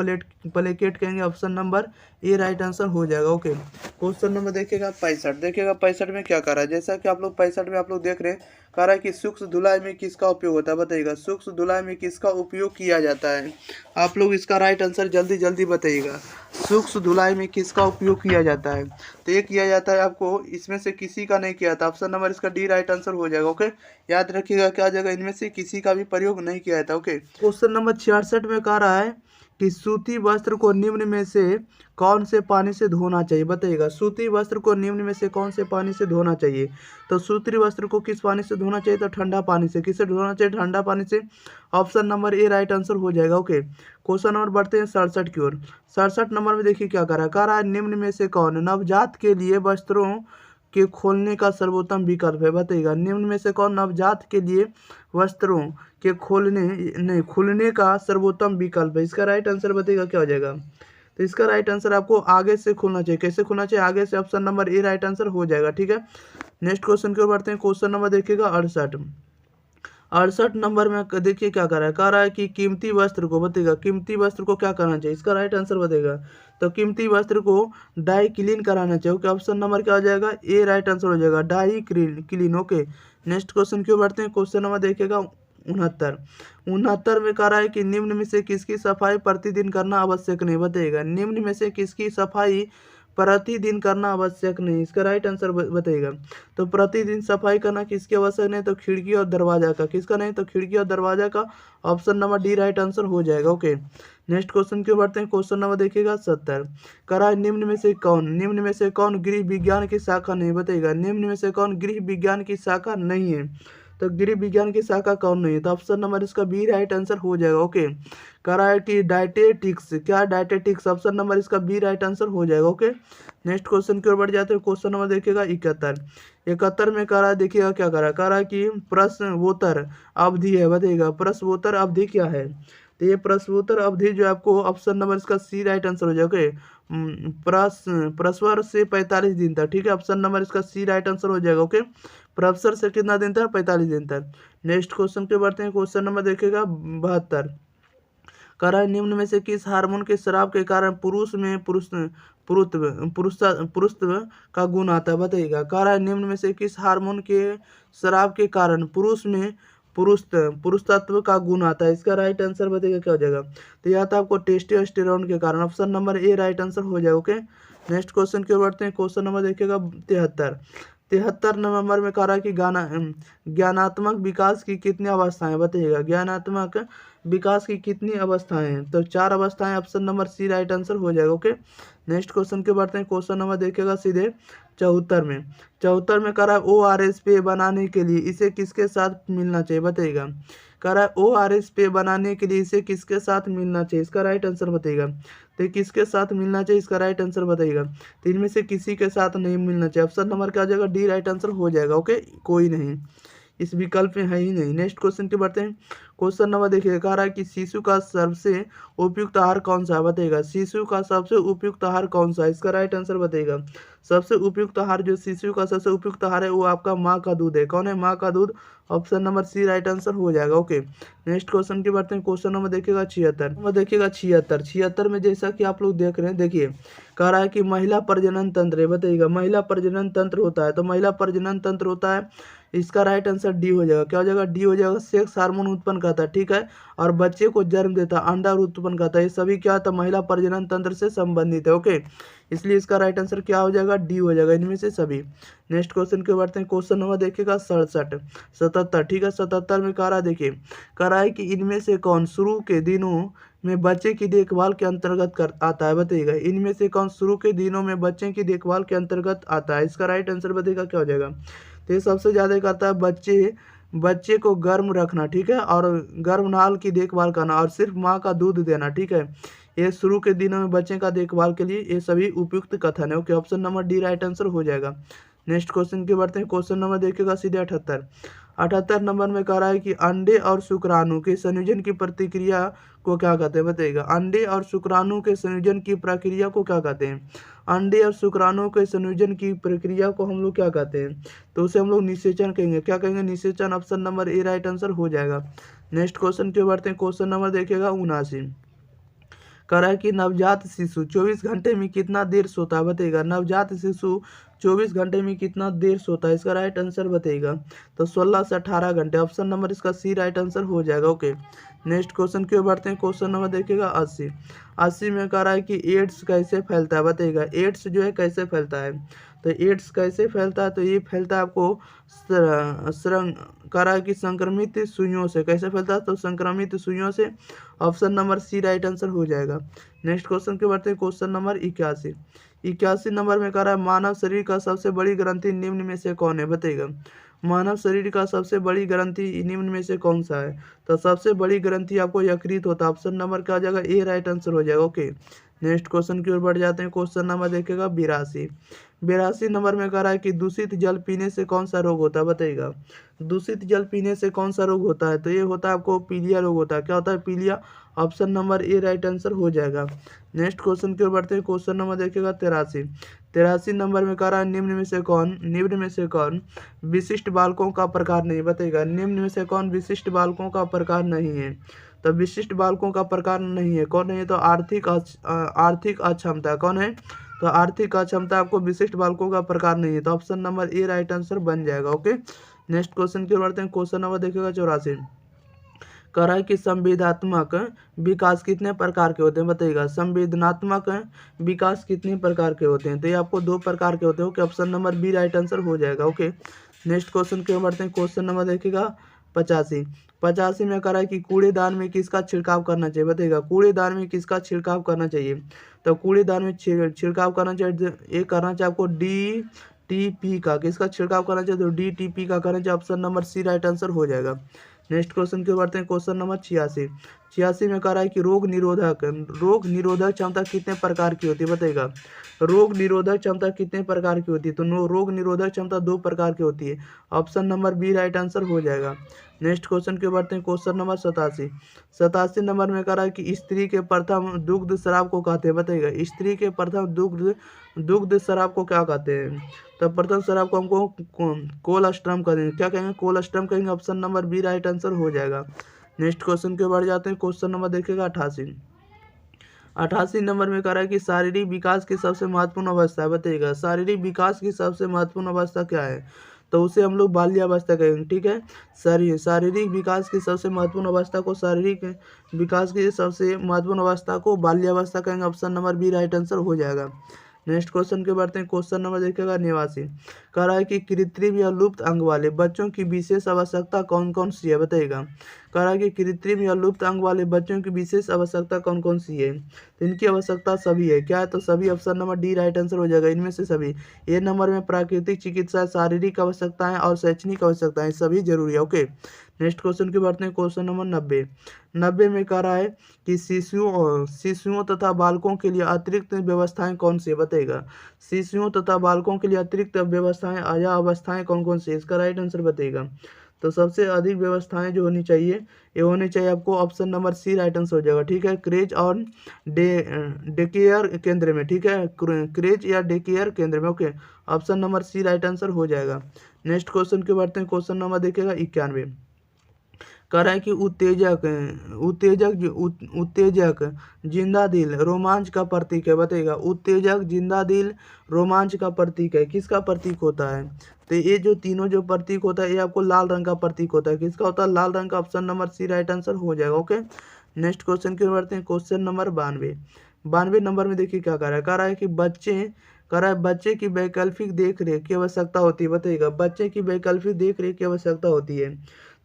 प्लेकेट कहेंगे। Option number A right answer हो जाएगा। ओके, क्वेश्चन नंबर देखिएगा 65 में क्या कर रहा है, जैसा कि आप लोग 65 में आप लोग देख रहे हैं, कह रहा है कि सूक्ष्म धुलाई में किसका उपयोग होता है, बताइएगा सूक्ष्म धुलाई में किसका उपयोग किया जाता है। आप लोग इसका राइट आंसर जल्दी बताइएगा, सूक्ष्म धुलाई में किसका उपयोग किया जाता है, तो ये किया जाता है आपको इसमें से किसी का नहीं किया था। ऑप्शन नंबर इसका डी राइट आंसर हो जाएगा। ओके, याद रखिएगा क्या जगह इनमें से किसी का भी प्रयोग नहीं किया जाता। ओके, क्वेश्चन नंबर 66 में कह रहा है कि सूती वस्त्र को निम्न में से कौन से पानी से धोना चाहिए, बताइएगा सूती वस्त्र को निम्न में से कौन से पानी से धोना चाहिए, तो सूती वस्त्र को किस पानी से धोना चाहिए, तो ठंडा पानी से। किससे धोना चाहिए, ठंडा पानी से। Option number A right answer हो जाएगा। ओके, क्वेश्चन नंबर बढ़ते हैं 67 की ओर। 67 नंबर में देखिए क्या कह रहा है निम्न में से कौन नवजात के लिए वस्त्रों के खोलने का सर्वोत्तम विकल्प है, बताइएगा निम्न में से कौन नवजात के लिए वस्त्रों के खुलने का सर्वोत्तम विकल्प है। इसका राइट आंसर बताइएगा क्या हो जाएगा, तो इसका राइट आंसर आपको आगे से खुलना चाहिए। कैसे खुलना चाहिए, आगे से। Option number A right answer हो जाएगा। ठीक है, नेक्स्ट क्वेश्चन की ओर बढ़ते हैं। क्वेश्चन नंबर देखिएगा 68 नंबर में देखिए क्या कह रहा है कि कीमती वस्त्र को, बताइएगा कीमती वस्त्र को क्या करना चाहिए, इसका राइट आंसर बताइएगा, तो कीमती वस्त्र को डाई क्लीन कराना चाहिए। ओके, ऑप्शन नंबर क्या हो जाएगा, ए राइट आंसर हो जाएगा, dry clean. Okay, next question की ओर बढ़ते हैं। क्वेश्चन नंबर देखिएगा 69 में कह रहा है कि निम्न में से किसकी सफाई प्रतिदिन करना आवश्यक नहीं, बताइएगा निम्न में से किसकी सफाई प्रतिदिन करना आवश्यक नहीं, इसका राइट आंसर बताइएगा। तो प्रतिदिन सफाई करना किसकी आवश्यक नहीं, तो खिड़की और दरवाजा का। किसका नहीं, तो खिड़की और दरवाजा का। Option number D right answer हो जाएगा। ओके, नेक्स्ट क्वेश्चन की बढ़ते हैं। क्वेश्चन नंबर देखिएगा 70। करा निम्न में से कौन गृह विज्ञान की शाखा नहीं, बताइएगा। निम्न में से कौन गृह विज्ञान की शाखा नहीं है, तो गृह विज्ञान की शाखा कौन नहीं है, तो ऑप्शन नंबर इसका बी राइट आंसर हो जाएगा। ओके, करा है कि डायटेटिक्स, क्या डायटेटिक्स, ऑप्शन नंबर इसका बी राइट आंसर हो जाएगा। ओके, नेक्स्ट क्वेश्चन की ओर बढ़ जाते हैं। क्वेश्चन नंबर देखिएगा 71। 71 में कह रहा है, देखिएगा क्या कह रहा है कि प्रश्नोत्तर अवधि है, बताइएगा प्रश्नोत्तर अवधि क्या है। तो ये प्रश्नोत्तर अवधि जो आपको ऑप्शन नंबर इसका सी राइट आंसर हो जाएगा। प्रश्वर से 45 दिन तक, ठीक है, ऑप्शन नंबर इसका सी राइट आंसर हो जाएगा। ओके, प्रोफेसर से कितना दिन तक, 45 दिन तक। नेक्स्ट क्वेश्चन पे बढ़ते हैं। क्वेश्चन नंबर देखिएगा 72। कह रहा है निम्न में से किस हार्मोन के स्राव के कारण पुरुष में पुरुषत्व का गुण आता है, बताइएगा। कह रहा है निम्न में से किस हार्मोन के स्राव के कारण पुरुष में पुरुषत्व का गुण आता है, इसका राइट आंसर बताइएगा क्या हो जाएगा। तो यह था आपको टेस्टोस्टेरोन के कारण, option number A right answer हो जाएगा। ओके, नेक्स्ट क्वेश्चन की ओर बढ़ते हैं। क्वेश्चन नंबर देखिएगा 73। 73 नवंबर में कह रहा है कि ज्ञानात्मक विकास की कितनी अवस्थाएं, बताइएगा। ज्ञानात्मक विकास की कितनी अवस्थाएं हैं, तो 4 अवस्थाएं, option number C right answer हो जाएगा। ओके, नेक्स्ट क्वेश्चन के बढ़ते हैं। क्वेश्चन नंबर देखिएगा सीधे 74 में। 74 में कह रहा है ORS पेय बनाने के लिए इसे किसके साथ मिलना चाहिए, बताइएगा। कह रहा है ORS पेय बनाने के लिए इसे किसके साथ मिलना चाहिए, इसका राइट आंसर बताइएगा। तो किसके साथ मिलना चाहिए, इसका राइट आंसर बताइएगा। तो इनमें से किसी के साथ नहीं मिलना चाहिए, ऑप्शन नंबर क्या हो जाएगा, डी राइट आंसर हो जाएगा। ओके, कोई नहीं, इस विकल्प में है ही नहीं। नेक्स्ट क्वेश्चन की बढ़ते हैं। क्वेश्चन नंबर देखिए, कह रहा है कि शिशु का सबसे उपयुक्त आहार कौन सा है, बताइएगा। शिशु का सबसे उपयुक्त आहार कौन सा है, इसका राइट आंसर बताइएगा। सबसे उपयुक्त आहार, जो शिशु का सबसे उपयुक्त आहार है वो आपका माँ का दूध है। कौन है, माँ का दूध, option number C right answer हो जाएगा। ओके, नेक्स्ट क्वेश्चन की बढ़ते हैं। क्वेश्चन नंबर देखिएगा 76। नंबर देखिएगा 76 में जैसा कि आप लोग देख रहे हैं, देखिए कह रहा है कि महिला प्रजनन तंत्र है, बताइएगा। महिला प्रजनन तंत्र होता है, तो महिला प्रजनन तंत्र होता है, इसका राइट आंसर डी हो जाएगा। क्या हो जाएगा, डी हो जाएगा। सेक्स हार्मोन उत्पन्न करता है, ठीक है, और बच्चे को जन्म देता है, अंडा उत्पन्न करता है, ये सभी क्या होता है, महिला प्रजनन तंत्र से संबंधित है। ओके, इसलिए इसका राइट आंसर क्या हो जाएगा, डी हो जाएगा, इनमें से सभी। नेक्स्ट क्वेश्चन के बढ़ते हैं। क्वेश्चन नंबर देखिएगा 77, ठीक है। 77 में कह रहा है, देखिए कह रहा है कि इनमें से कौन शुरू के दिनों में बच्चे की देखभाल के अंतर्गत आता है, बताइएगा। इनमें से कौन शुरू के दिनों में बच्चे की देखभाल के अंतर्गत आता है, इसका राइट आंसर बताइएगा क्या हो जाएगा। तो ये सबसे ज़्यादा करता है बच्चे को गर्म रखना, ठीक है, और गर्भनाल की देखभाल करना, और सिर्फ माँ का दूध देना, ठीक है। ये शुरू के दिनों में बच्चे का देखभाल के लिए ये सभी उपयुक्त कथन है। Okay, option number D right answer हो जाएगा। नेक्स्ट क्वेश्चन की बढ़ते हैं। क्वेश्चन नंबर देखिएगा सीधे 78 नंबर में कह रहा है कि अंडे और शुक्राणु के संयोजन की प्रतिक्रिया को क्या कहते हैं, बताइएगा। अंडे और शुक्राणु के संयोजन की प्रक्रिया को क्या कहते हैं। अंडे और शुक्राणु के संयोजन की प्रक्रिया को हम लोग क्या कहते हैं, तो उसे हम लोग निषेचन कहेंगे। क्या कहेंगे, निषेचन, option number A right answer हो जाएगा। नेक्स्ट क्वेश्चन की बढ़ते हैं। क्वेश्चन नंबर देखिएगा 79। कह रहा है कि नवजात शिशु 24 घंटे में कितना देर सोता है, बताइएगा। नवजात शिशु 24 घंटे में कितना देर सोता है, इसका राइट आंसर बताइएगा। तो 16 से 18 घंटे, ऑप्शन नंबर इसका सी राइट आंसर हो जाएगा। ओके, नेक्स्ट क्वेश्चन की ओर बढ़ते हैं। क्वेश्चन नंबर देखिएगा 80 में कह रहा है कि एड्स कैसे फैलता है, बताइएगा। एड्स जो है कैसे फैलता है, तो एड्स कैसे फैलता है, तो ये फैलता है आपको कह रहा है कि संक्रमित सुइयों से। कैसे फैलता है, तो संक्रमित सुइयों से, option number C right answer हो जाएगा। नेक्स्ट क्वेश्चन के बढ़ते हैं। क्वेश्चन नंबर 81 नंबर में कह रहा है मानव शरीर का सबसे बड़ी ग्रंथि निम्न में से कौन है, बताइएगा। मानव शरीर का सबसे बड़ी ग्रंथि निम्न में से कौन सा है, तो सबसे बड़ी ग्रंथि आपको यकृत होता है, ऑप्शन नंबर क्या हो जाएगा, ए राइट आंसर हो जाएगा। ओके, नेक्स्ट क्वेश्चन की ओर बढ़ जाते हैं। क्वेश्चन नंबर देखिएगा 82 नंबर में कह रहा है कि दूषित जल पीने से कौन सा रोग होता है, बताइएगा। दूषित जल पीने से कौन सा रोग होता है, तो ये होता है आपको पीलिया रोग होता है। क्या होता है, पीलिया, option number A right answer हो जाएगा। नेक्स्ट क्वेश्चन की ओर बढ़ते हैं। क्वेश्चन नंबर देखिएगा 83 नंबर में कह रहा है निम्न में से कौन विशिष्ट बालकों का प्रकार नहीं, बताइएगा। निम्न में से कौन विशिष्ट बालकों का प्रकार नहीं है, तो विशिष्ट बालकों का प्रकार नहीं है, कौन है, तो आर्थिक अक्षमता, कौन है, तो आर्थिक अक्षमता आपको विशिष्ट बालकों का प्रकार नहीं है, तो option number A right answer बन जाएगा। ओके, नेक्स्ट क्वेश्चन की ओर बढ़ते हैं। क्वेश्चन नंबर देखिएगा 84। कह रहा है कि संवेदनात्मक विकास कितने प्रकार के होते हैं, बताइएगा। संवेदनात्मक विकास कितने प्रकार के होते हैं, तो ये आपको 2 प्रकार के होते हैं। Okay, option number B right answer हो जाएगा। ओके, नेक्स्ट क्वेश्चन के बढ़ते हैं। क्वेश्चन नंबर देखिएगा 85। 85 में कह रहा है कि कूड़ेदान में किसका छिड़काव करना चाहिए, बताइएगा। कूड़ेदान में किसका छिड़काव करना चाहिए, तो कूड़ेदान में छिड़काव करना चाहिए, ये करना चाहिए आपको DTP का। किसका छिड़काव करना चाहिए, तो DTP का करना चाहिए। Option number C right answer हो जाएगा। नेक्स्ट क्वेश्चन की बढ़ते हैं। Question number 86। 86 में कह रहा है कि रोग निरोधक क्षमता कितने प्रकार की होती है, बताइएगा। रोग निरोधक क्षमता कितने प्रकार की होती है, तो रोग निरोधक क्षमता 2 प्रकार की होती है। Option number B right answer हो जाएगा। नेक्स्ट क्वेश्चन के बढ़ते हैं। Question number 87। 87 नंबर में कह रहा है कि स्त्री के प्रथम दुग्ध शराब को कहते हैं, बताइएगा। स्त्री के प्रथम दुग्ध शराब को क्या कहते हैं, तो प्रथम शराब को हमको कोलेस्ट्रम कहेंगे। क्या कहेंगे, कोलेस्ट्रम कहेंगे। Option number B right answer हो जाएगा। नेक्स्ट क्वेश्चन के बढ़ जाते हैं। क्वेश्चन नंबर देखिएगा 88। 88 नंबर में कह रहा है कि शारीरिक विकास की सबसे महत्वपूर्ण अवस्था है, बताइएगा। शारीरिक विकास की सबसे महत्वपूर्ण अवस्था क्या है, तो उसे हम लोग बाल्यावस्था कहेंगे, ठीक है। शारीरिक विकास की सबसे महत्वपूर्ण अवस्था को बाल्यावस्था कहेंगे। Option number B right answer हो जाएगा। नेक्स्ट क्वेश्चन के बढ़ते हैं। क्वेश्चन नंबर देखिएगा 89। कह रहा है कि कृत्रिम या लुप्त अंग वाले बच्चों की विशेष आवश्यकता कौन कौन सी है, बताइएगा। कह रहा है कि कृत्रिम या लुप्त अंग वाले बच्चों की विशेष आवश्यकता कौन कौन सी है, तो इनकी आवश्यकता सभी है। क्या है, तो सभी। Option number D right answer हो जाएगा, इनमें से सभी। ए नंबर में प्राकृतिक चिकित्सा, शारीरिक आवश्यकताएं और शैक्षणिक आवश्यकताएं सभी जरूरी है। ओके, नेक्स्ट क्वेश्चन की बढ़ते हैं। Question number 90। 90 में कह रहा है कि शिशुओं तथा बालकों के लिए अतिरिक्त व्यवस्थाएं कौन सी है, बताइएगा। शिशुओं तथा बालकों के लिए अतिरिक्त व्यवस्थाएं या अवस्थाएं कौन कौन सी है, इसका राइट आंसर बताइएगा। तो सबसे अधिक व्यवस्थाएं जो होनी चाहिए, ये होनी चाहिए आपको। Option number C right answer हो जाएगा, ठीक है। क्रेज और डे केयर केंद्र में, ठीक है। क्रेज या डे केयर केंद्र में। Okay, option number C right answer हो जाएगा। नेक्स्ट क्वेश्चन के बढ़ते हैं। क्वेश्चन नंबर देखिएगा 91। कह रहा है कि उत्तेजक जिंदा दिल रोमांच का प्रतीक है, बताइएगा। उत्तेजक जिंदा दिल रोमांच का प्रतीक है, किसका प्रतीक होता है, तो ये जो तीनों जो प्रतीक होता है, ये आपको लाल रंग का प्रतीक होता है। किसका होता है, लाल रंग का। Option number C right answer हो जाएगा। ओके, नेक्स्ट क्वेश्चन की ओर बढ़ते हैं। Question number 92। 92 नंबर में देखिए क्या कह रहा है कि बच्चे की वैकल्पिक देख रेख की आवश्यकता होती है, बताइएगा। बच्चे की वैकल्पिक देख रेख की आवश्यकता होती है,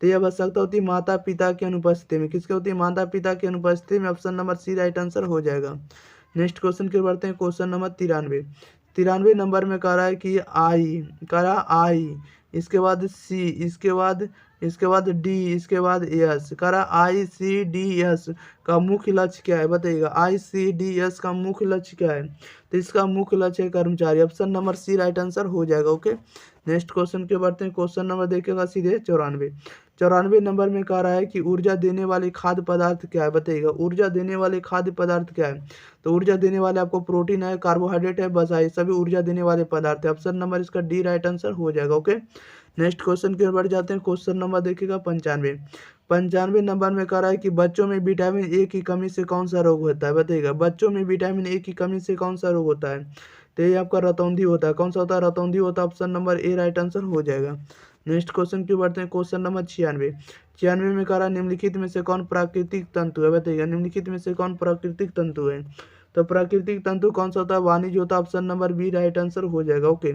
तो यह आवश्यकता होती है माता पिता की अनुपस्थिति में। किसकी होती है, माता पिता की अनुपस्थिति में। Option number C right answer हो जाएगा। नेक्स्ट क्वेश्चन की ओर बढ़ते हैं। Question number 93। 93 नंबर में कह रहा है कि आई, इसके बाद सी, इसके बाद डी, इसके बाद एस। कह रहा ICDS का मुख्य लक्ष्य क्या है, बताइएगा। ICDS का मुख्य लक्ष्य क्या है, तो इसका मुख्य लक्ष्य है कर्मचारी। Option number C right answer हो जाएगा। ओके, नेक्स्ट क्वेश्चन के बढ़ते हैं। क्वेश्चन नंबर देखिएगा सीधे 94। 94 नंबर में कह रहा है कि ऊर्जा देने वाले खाद्य पदार्थ क्या है, बताइएगा। ऊर्जा देने वाले खाद्य पदार्थ क्या है, तो ऊर्जा देने वाले आपको प्रोटीन है, कार्बोहाइड्रेट है, बस है, सभी ऊर्जा देने वाले पदार्थ है। ऑप्शन नंबर इसका डी राइट आंसर हो जाएगा। ओके, नेक्स्ट क्वेश्चन की ओर बढ़ जाते हैं। क्वेश्चन नंबर देखिएगा 95। 95 नंबर में कह रहा है कि बच्चों में विटामिन ए की कमी से कौन सा रोग होता है, बताइएगा। बच्चों में विटामिन ए की कमी से कौन सा रोग होता है, तो ये आपका रतौंधी होता है। कौन सा होता है, रतौंधी होता है। Option number A right answer हो जाएगा। नेक्स्ट क्वेश्चन की बढ़ते हैं। Question number 96। 96 में कह रहा है निम्नलिखित में से कौन प्राकृतिक तंतु है, बताइएगा। निम्नलिखित में से कौन प्राकृतिक तंतु है, तो प्राकृतिक तंतु कौन सा होता है, वाणिज्य होता है। Option number B right answer हो जाएगा। ओके,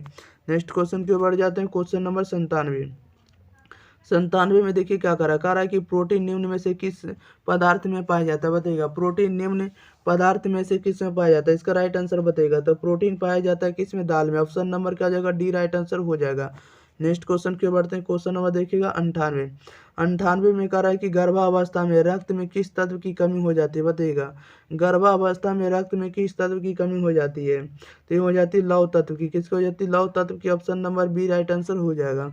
नेक्स्ट क्वेश्चन की ओर बढ़ जाते हैं। Question number 97। 97 में देखिए क्या कह रहा है कि प्रोटीन निम्न में से किस पदार्थ में पाया जाता है, बताइएगा। प्रोटीन निम्न पदार्थ में से किस में पाया जाता है, इसका राइट आंसर बताइएगा। तो प्रोटीन पाया जाता है किस में, दाल में। ऑप्शन नंबर क्या हो जाएगा, डी राइट आंसर हो जाएगा। नेक्स्ट क्वेश्चन की ओर बढ़ते हैं। क्वेश्चन नंबर देखिएगा 98। 98 में कह रहा है कि गर्भावस्था में रक्त में किस तत्व की कमी हो जाती है, बताइएगा। गर्भावस्था में रक्त में किस तत्व की कमी हो जाती है, तो ये हो जाती है लौह तत्व की। किसकी हो जाती है, लौह तत्व की। Option number B right answer हो जाएगा।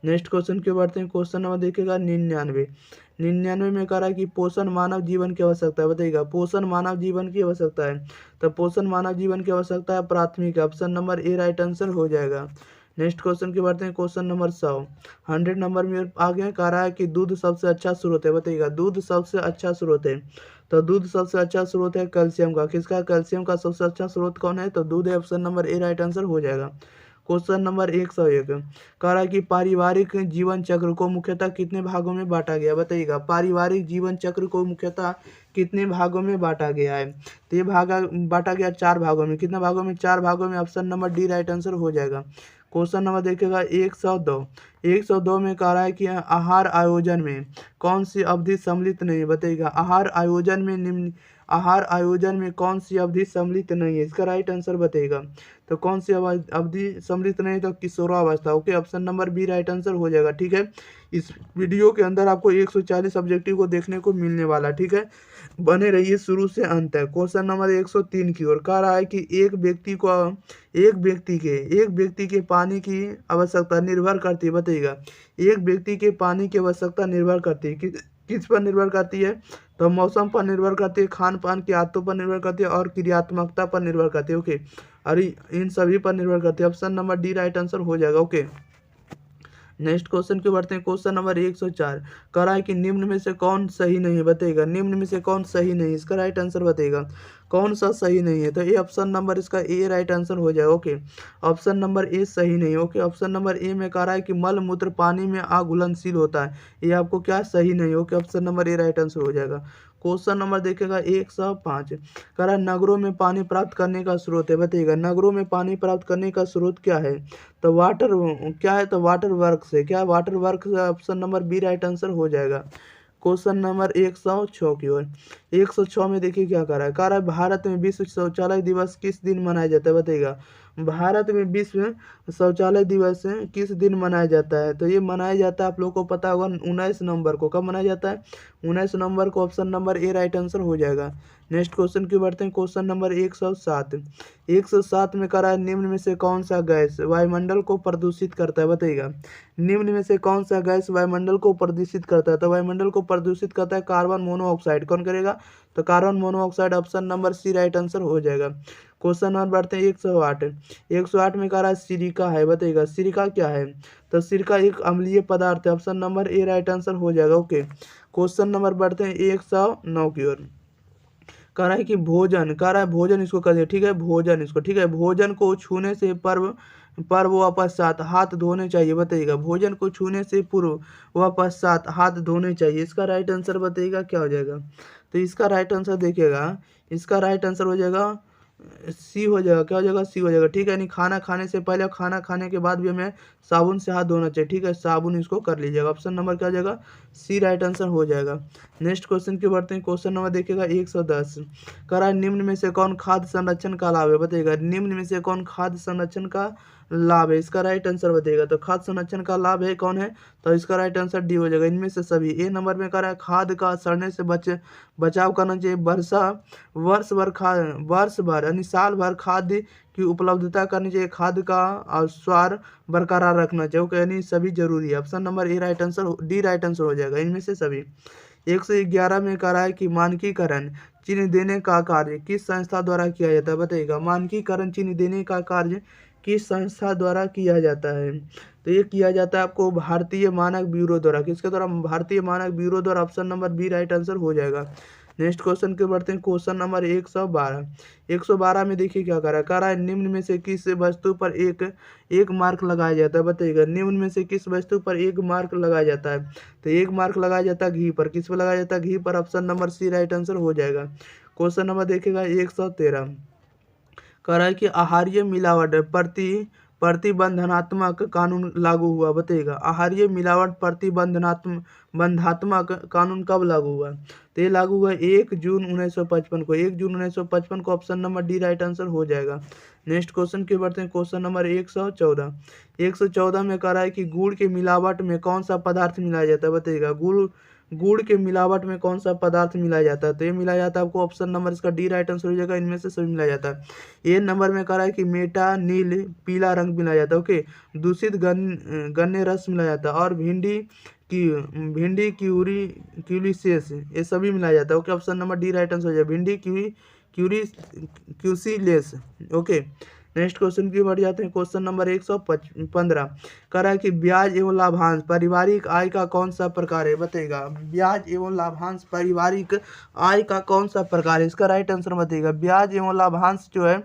नेक्स्ट क्वेश्चन की बढ़ते हैं। क्वेश्चन नंबर देखिएगा 99। 99 में कह रहा है कि पोषण मानव जीवन की आवश्यकता है, बताइएगा। पोषण मानव जीवन की आवश्यकता है, तो पोषण मानव जीवन की आवश्यकता है प्राथमिक। Option number A right answer हो जाएगा। नेक्स्ट क्वेश्चन की बढ़ते हैं। क्वेश्चन नंबर 100 नंबर में आगे कह रहा है कि दूध सबसे अच्छा स्रोत है, बताइएगा। दूध सबसे अच्छा स्रोत है, तो दूध सबसे अच्छा स्रोत है कैल्शियम का। किसका, कैल्शियम का सबसे अच्छा स्रोत कौन है, तो दूध है। Option number A right answer हो जाएगा। क्वेश्चन नंबर 101 कह रहा है कि पारिवारिक जीवन चक्र को मुख्यतः कितने भागों में बांटा गया, बताइएगा। पारिवारिक जीवन चक्र को मुख्यतः कितने भागों में बांटा गया है? तो ये बांटा गया 4 भागों में। कितने भागों में? 4 भागों में। Option number D right answer हो जाएगा। क्वेश्चन नंबर देखिएगा 102 में कह रहा है कि आहार आयोजन में कौन सी अवधि सम्मिलित नहीं है, बताइएगा। आहार आयोजन में कौन सी अवधि सम्मिलित नहीं है, इसका राइट आंसर बताइएगा। तो कौन सी अवधि सम्मिलित नहीं, तो किशोरावस्था। Okay, option number B right answer हो जाएगा। ठीक है, इस वीडियो के अंदर आपको 140 ऑब्जेक्टिव को देखने को मिलने वाला। ठीक है, बने रहिए शुरू से अंत तक। क्वेश्चन नंबर 103 की ओर कह रहा है कि एक व्यक्ति के पानी की आवश्यकता निर्भर करती है, बताइएगा। एक व्यक्ति के पानी की आवश्यकता निर्भर करती है किस पर निर्भर करती है? तो मौसम पर निर्भर करती है, खान पान की आदतों पर निर्भर करती है और क्रियात्मकता पर निर्भर करती है। ओके, और इन सभी पर निर्भर करती है। Option number D right answer हो जाएगा। ओके, नेक्स्ट क्वेश्चन की बढ़ते हैं। क्वेश्चन नंबर 104 कह रहा है कि निम्न में से कौन सही नहीं है, बताइएगा। निम्न में से कौन सही नहीं है, इसका राइट आंसर बताइएगा। कौन सा सही नहीं है? तो ये ऑप्शन नंबर इसका ए राइट आंसर हो जाएगा। ओके, ऑप्शन नंबर ए सही नहीं है। ओके, ऑप्शन नंबर ए में कह रहा है कि मल मूत्र पानी में अघुलनशील होता है, ये आपको क्या सही नहीं है। Okay, option number A right answer हो जाएगा। क्वेश्चन नंबर देखिएगा 105 कह रहा है नगरों में पानी प्राप्त करने का स्रोत है, बताइएगा। नगरों में पानी प्राप्त करने का स्रोत क्या है? तो वाटर क्या है? तो वाटर वर्क से। क्या है? वाटर वर्क से। Option number B right answer हो जाएगा। क्वेश्चन नंबर 106 की ओर 106 में देखिए क्या कर रहा है। कह रहा है भारत में विश्व शौचालय दिवस किस दिन मनाया जाता है, बताइएगा। भारत में विश्व शौचालय दिवस किस दिन मनाया जाता है? तो ये मनाया जाता है, आप लोगों को पता होगा, 19 नवंबर को। कब मनाया जाता है? 19 नवंबर को। Option number A right answer हो जाएगा। नेक्स्ट क्वेश्चन की बढ़ते हैं। क्वेश्चन नंबर 107 में कह रहा है निम्न में से कौन सा गैस वायुमंडल को प्रदूषित करता है, बताइएगा। निम्न में से कौन सा गैस वायुमंडल को प्रदूषित करता है? तो वायुमंडल को प्रदूषित करता है कार्बन मोनोऑक्साइड। कौन करेगा? तो carbon monoxide. Option number C right answer हो जाएगा। क्वेश्चन नंबर बढ़ते हैं 108 में कह रहा है सिरिका है, बताइएगा। सिरिका क्या है? तो सिरका एक अम्लीय पदार्थ है। Option number A right answer हो जाएगा। ओके, क्वेश्चन नंबर बढ़ते हैं 109 की ओर। कह रहा है कि भोजन इसको कर दिया। ठीक है, भोजन इसको। ठीक है, भोजन को छूने से पर्व व पश्चात हाथ धोने चाहिए, बताइएगा। भोजन को छूने से पूर्व व पश्चात हाथ धोने चाहिए, इसका राइट आंसर बताइएगा क्या हो जाएगा। तो इसका राइट आंसर देखिएगा, इसका राइट आंसर हो जाएगा सी हो जाएगा। क्या हो जाएगा? सी हो जाएगा। ठीक है, यानी खाना खाने से पहले और खाना खाने के बाद भी हमें साबुन से हाथ धोना चाहिए। ठीक है, साबुन इसको कर लीजिएगा। ऑप्शन नंबर क्या हो जाएगा? सी राइट आंसर हो जाएगा। नेक्स्ट क्वेश्चन की बढ़ते हैं। क्वेश्चन नंबर देखिएगा 110 कह रहा है निम्न में से कौन खाद्य संरक्षण का लाभ है, बताइएगा। निम्न में से कौन खाद्य संरक्षण का लाभ है, इसका राइट आंसर बताइएगा। तो खाद्य संरक्षण का लाभ है कौन है? तो इसका राइट आंसर डी हो जाएगा। इनमें से सभी। ए नंबर में कह रहा है खाद का सड़ने से बचाव करना चाहिए। वर्ष भर यानी साल भर खाद्य की उपलब्धता करनी चाहिए। खाद्य का स्वार बरकरार रखना चाहिए। ओके, यानी सभी जरूरी है। Option number A right answer, D right answer हो जाएगा, इनमें से सभी। 111 में कह रहा है कि मानकीकरण चिन्ह देने का कार्य किस संस्था द्वारा किया जाता है, बताइएगा। मानकीकरण चिन्ह देने का कार्य किस संस्था द्वारा किया जाता है? तो ये किया जाता है आपको भारतीय मानक ब्यूरो द्वारा। किसके द्वारा? भारतीय मानक ब्यूरो द्वारा। Option number B right answer हो जाएगा। नेक्स्ट क्वेश्चन के बढ़ते हैं। क्वेश्चन नंबर 112 में देखिए क्या कर रहा है। निम्न में से किस वस्तु पर एक मार्क लगाया जाता है, बताइएगा। निम्न में से किस वस्तु पर एक मार्क लगाया जाता है? तो एक मार्क लगाया जाता है घी पर। किस पर लगाया जाता है? घी पर। Option number C right answer हो जाएगा। क्वेश्चन नंबर देखिएगा 113 कह रहा है कि आहार्य मिलावट प्रतिबंधनात्मक कानून लागू हुआ, बताइएगा। आहार्य मिलावट प्रतिबंधात्मक कानून कब लागू हुआ? तो ये लागू हुआ 1 जून 1955 को। 1 जून 1955 को। Option number D right answer हो जाएगा। नेक्स्ट क्वेश्चन की बढ़ते हैं। क्वेश्चन नंबर 114 में कह रहा है कि गुड़ के मिलावट में कौन सा पदार्थ मिलाया जाता है, बताइएगा। गुड़ के मिलावट में कौन सा पदार्थ मिलाया जाता है? तो ये मिलाया जाता है आपको ऑप्शन नंबर इसका डी राइट आंसर हो जाएगा। इनमें से सभी मिलाया जाता है। ए नंबर में कह रहा है कि मेटा नील पीला रंग मिलाया जाता है। ओके, दूषित गन्ने रस मिलाया जाता है और भिंडी क्यूरीसेस ये सभी मिलाया जाता है। Okay, option number D right answer हो जाएगा। भिंडी क्यूसीलेस। ओके, नेक्स्ट क्वेश्चन की बढ़ जाते हैं। क्वेश्चन नंबर 115 कह रहा है कि ब्याज एवं लाभांश पारिवारिक आय का कौन सा प्रकार है, बताइएगा। ब्याज एवं लाभांश पारिवारिक आय का कौन सा प्रकार है? इसका राइट आंसर बताइएगा। ब्याज एवं लाभांश जो है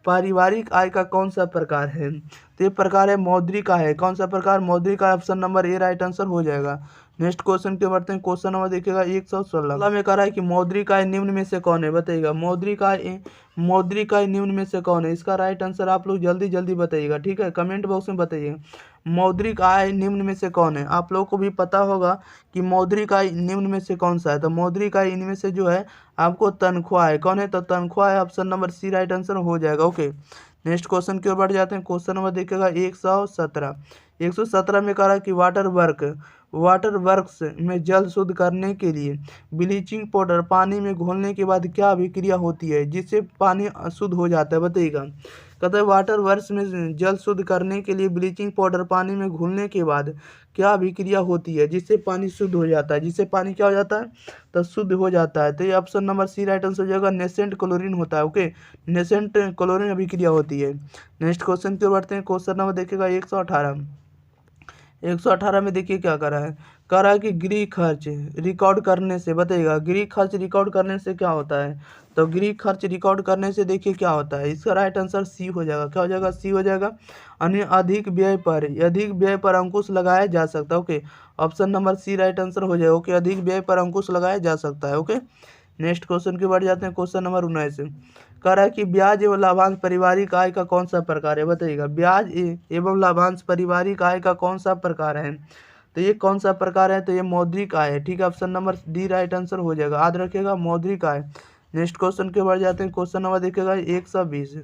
पारिवारिक आय का कौन सा प्रकार है? तो ये प्रकार है मौद्रिक आय है। कौन सा प्रकार? मौद्रिक आय। Option number A right answer हो जाएगा। नेक्स्ट क्वेश्चन के बढ़ते हैं। क्वेश्चन नंबर देखिएगा 116 में कह रहा है कि मौद्रिक आय निम्न में से कौन है? बताइएगा मौद्रिक आय निम्न में से कौन है? इसका राइट आंसर आप लोग जल्दी जल्दी बताइएगा, ठीक है, कमेंट बॉक्स में बताइएगा मौद्रिक आय निम्न में से कौन है। आप लोगों को भी पता होगा कि मौद्रिक आय निम्न में से कौन सा है। तो मौद्रिक आय इनमें से जो है आपको तनख्वाह है। कौन है? तो तनख्वाह है। Option number C right answer हो जाएगा। ओके, नेक्स्ट क्वेश्चन की ओर बढ़ जाते हैं। क्वेश्चन नंबर देखिएगा 117 में कह रहा है कि वाटर वर्क्स में जल शुद्ध करने के लिए ब्लीचिंग पाउडर पानी में घोलने के बाद क्या अभिक्रिया होती है जिससे पानी शुद्ध हो जाता है? बताइएगा। कहता है वाटर वर्क्स में जल शुद्ध करने के लिए ब्लीचिंग पाउडर पानी में घुलने के बाद क्या अभिक्रिया होती है जिससे पानी शुद्ध हो जाता है? जिससे पानी क्या हो जाता है? तो शुद्ध हो जाता है। तो ये option number C right answer हो जाएगा। नेसेंट क्लोरीन होता है। ओके, नेसेंट क्लोरीन अभिक्रिया होती है। नेक्स्ट क्वेश्चन की ओर बढ़ते हैं। क्वेश्चन नंबर देखिएगा 118 में देखिए क्या कर रहा है। कह रहा है कि गृह खर्च रिकॉर्ड करने से, बताइएगा गृह खर्च रिकॉर्ड करने से क्या होता है? तो गृह खर्च रिकॉर्ड करने से देखिए क्या होता है। इसका राइट आंसर सी हो जाएगा। क्या हो जाएगा? सी हो जाएगा। अन्य अधिक व्यय पर अंकुश लगाया जा सकता है। Okay, option number C right answer हो जाएगा। ओके, अधिक व्यय पर अंकुश लगाया जा सकता है। ओके, नेक्स्ट क्वेश्चन की बढ़ जाते हैं। क्वेश्चन नंबर 19 कह रहा है कि ब्याज एवं लाभांश पारिवारिक आय का कौन सा प्रकार है? बताइएगा ब्याज एवं लाभांश पारिवारिक आय का कौन सा प्रकार है? तो ये कौन सा प्रकार है? तो ये मौद्रिक आय है, ठीक है, option number D right answer हो जाएगा। याद रखिएगा मौद्रिक आय। नेक्स्ट क्वेश्चन के बढ़ जाते हैं। क्वेश्चन नंबर देखिएगा 120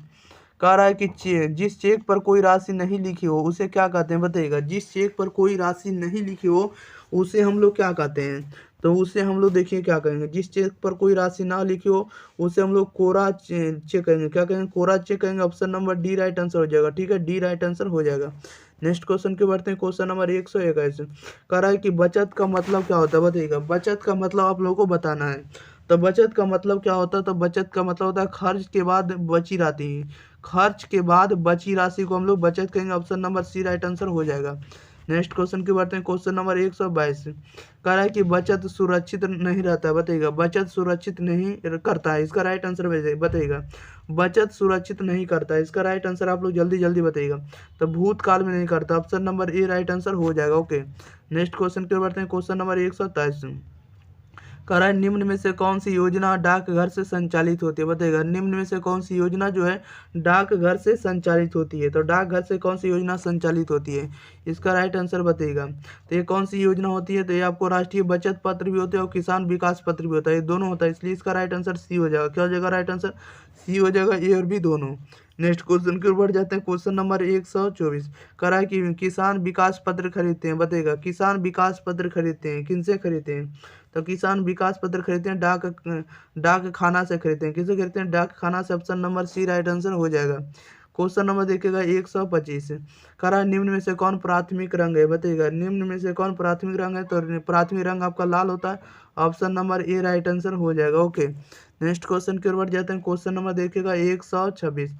कह रहा है कि जिस चेक पर कोई राशि नहीं लिखी हो उसे क्या कहते हैं? बताइएगा जिस चेक पर कोई राशि नहीं लिखी हो उसे हम लोग क्या कहते हैं? तो उसे हम लोग देखिए क्या कहेंगे। जिस चेक पर कोई राशि ना लिखी हो उसे हम लोग कोरा चेक कहेंगे। क्या कहेंगे? कोरा चेक कहेंगे। Option number D right answer हो जाएगा, ठीक है, डी राइट आंसर हो जाएगा। नेक्स्ट क्वेश्चन के बढ़ते हैं। क्वेश्चन नंबर 121 कह रहा है कि बचत का मतलब क्या होता है? बताइएगा बचत का मतलब आप लोगों को बताना है। तो बचत का मतलब क्या होता है? तो बचत का मतलब होता है खर्च के बाद बची राशि। खर्च के बाद बची राशि को हम लोग बचत कहेंगे। Option number C right answer हो जाएगा। नेक्स्ट क्वेश्चन की बढ़ते हैं। क्वेश्चन नंबर 122 कह रहा है कि बचत सुरक्षित नहीं रहता है। बताइएगा बचत सुरक्षित नहीं करता है। इसका राइट आंसर बताइएगा बचत सुरक्षित नहीं करता है। इसका राइट आंसर आप लोग जल्दी जल्दी बताइएगा। तो भूतकाल में नहीं करता। Option number A right answer हो जाएगा। ओके, नेक्स्ट क्वेश्चन की बढ़ते हैं। क्वेश्चन नंबर 127 कह रहा है निम्न में से कौन सी योजना डाकघर से संचालित होती है? बताइएगा निम्न में से कौन सी योजना जो है डाकघर से संचालित होती है? तो डाकघर से कौन सी योजना संचालित होती है? इसका राइट आंसर बताइएगा। तो ये कौन सी योजना होती है? तो ये आपको राष्ट्रीय बचत पत्र भी होता है और किसान विकास पत्र भी होता है, ये दोनों होता है, इसलिए इसका राइट आंसर सी हो जाएगा। क्या हो जाएगा? राइट आंसर सी हो जाएगा, ए और बी दोनों। नेक्स्ट क्वेश्चन की ओर बढ़ जाते हैं। क्वेश्चन नंबर 124 कह रहा है कि किसान विकास पत्र खरीदते हैं। बताइएगा किसान विकास पत्र खरीदते हैं, किनसे खरीदते हैं? तो किसान विकास पत्र खरीदते हैं डाक खाना से खरीदते हैं। किसे खरीदते हैं? डाक खाना से। Option number C right answer हो जाएगा। क्वेश्चन नंबर देखिएगा 125 कह रहा है निम्न में से कौन प्राथमिक रंग है? बताइएगा निम्न में से कौन प्राथमिक रंग है? तो प्राथमिक रंग आपका लाल होता है। Option number A right answer हो जाएगा। ओके, नेक्स्ट क्वेश्चन की ओर बढ़ जाते हैं। क्वेश्चन नंबर देखिएगा 126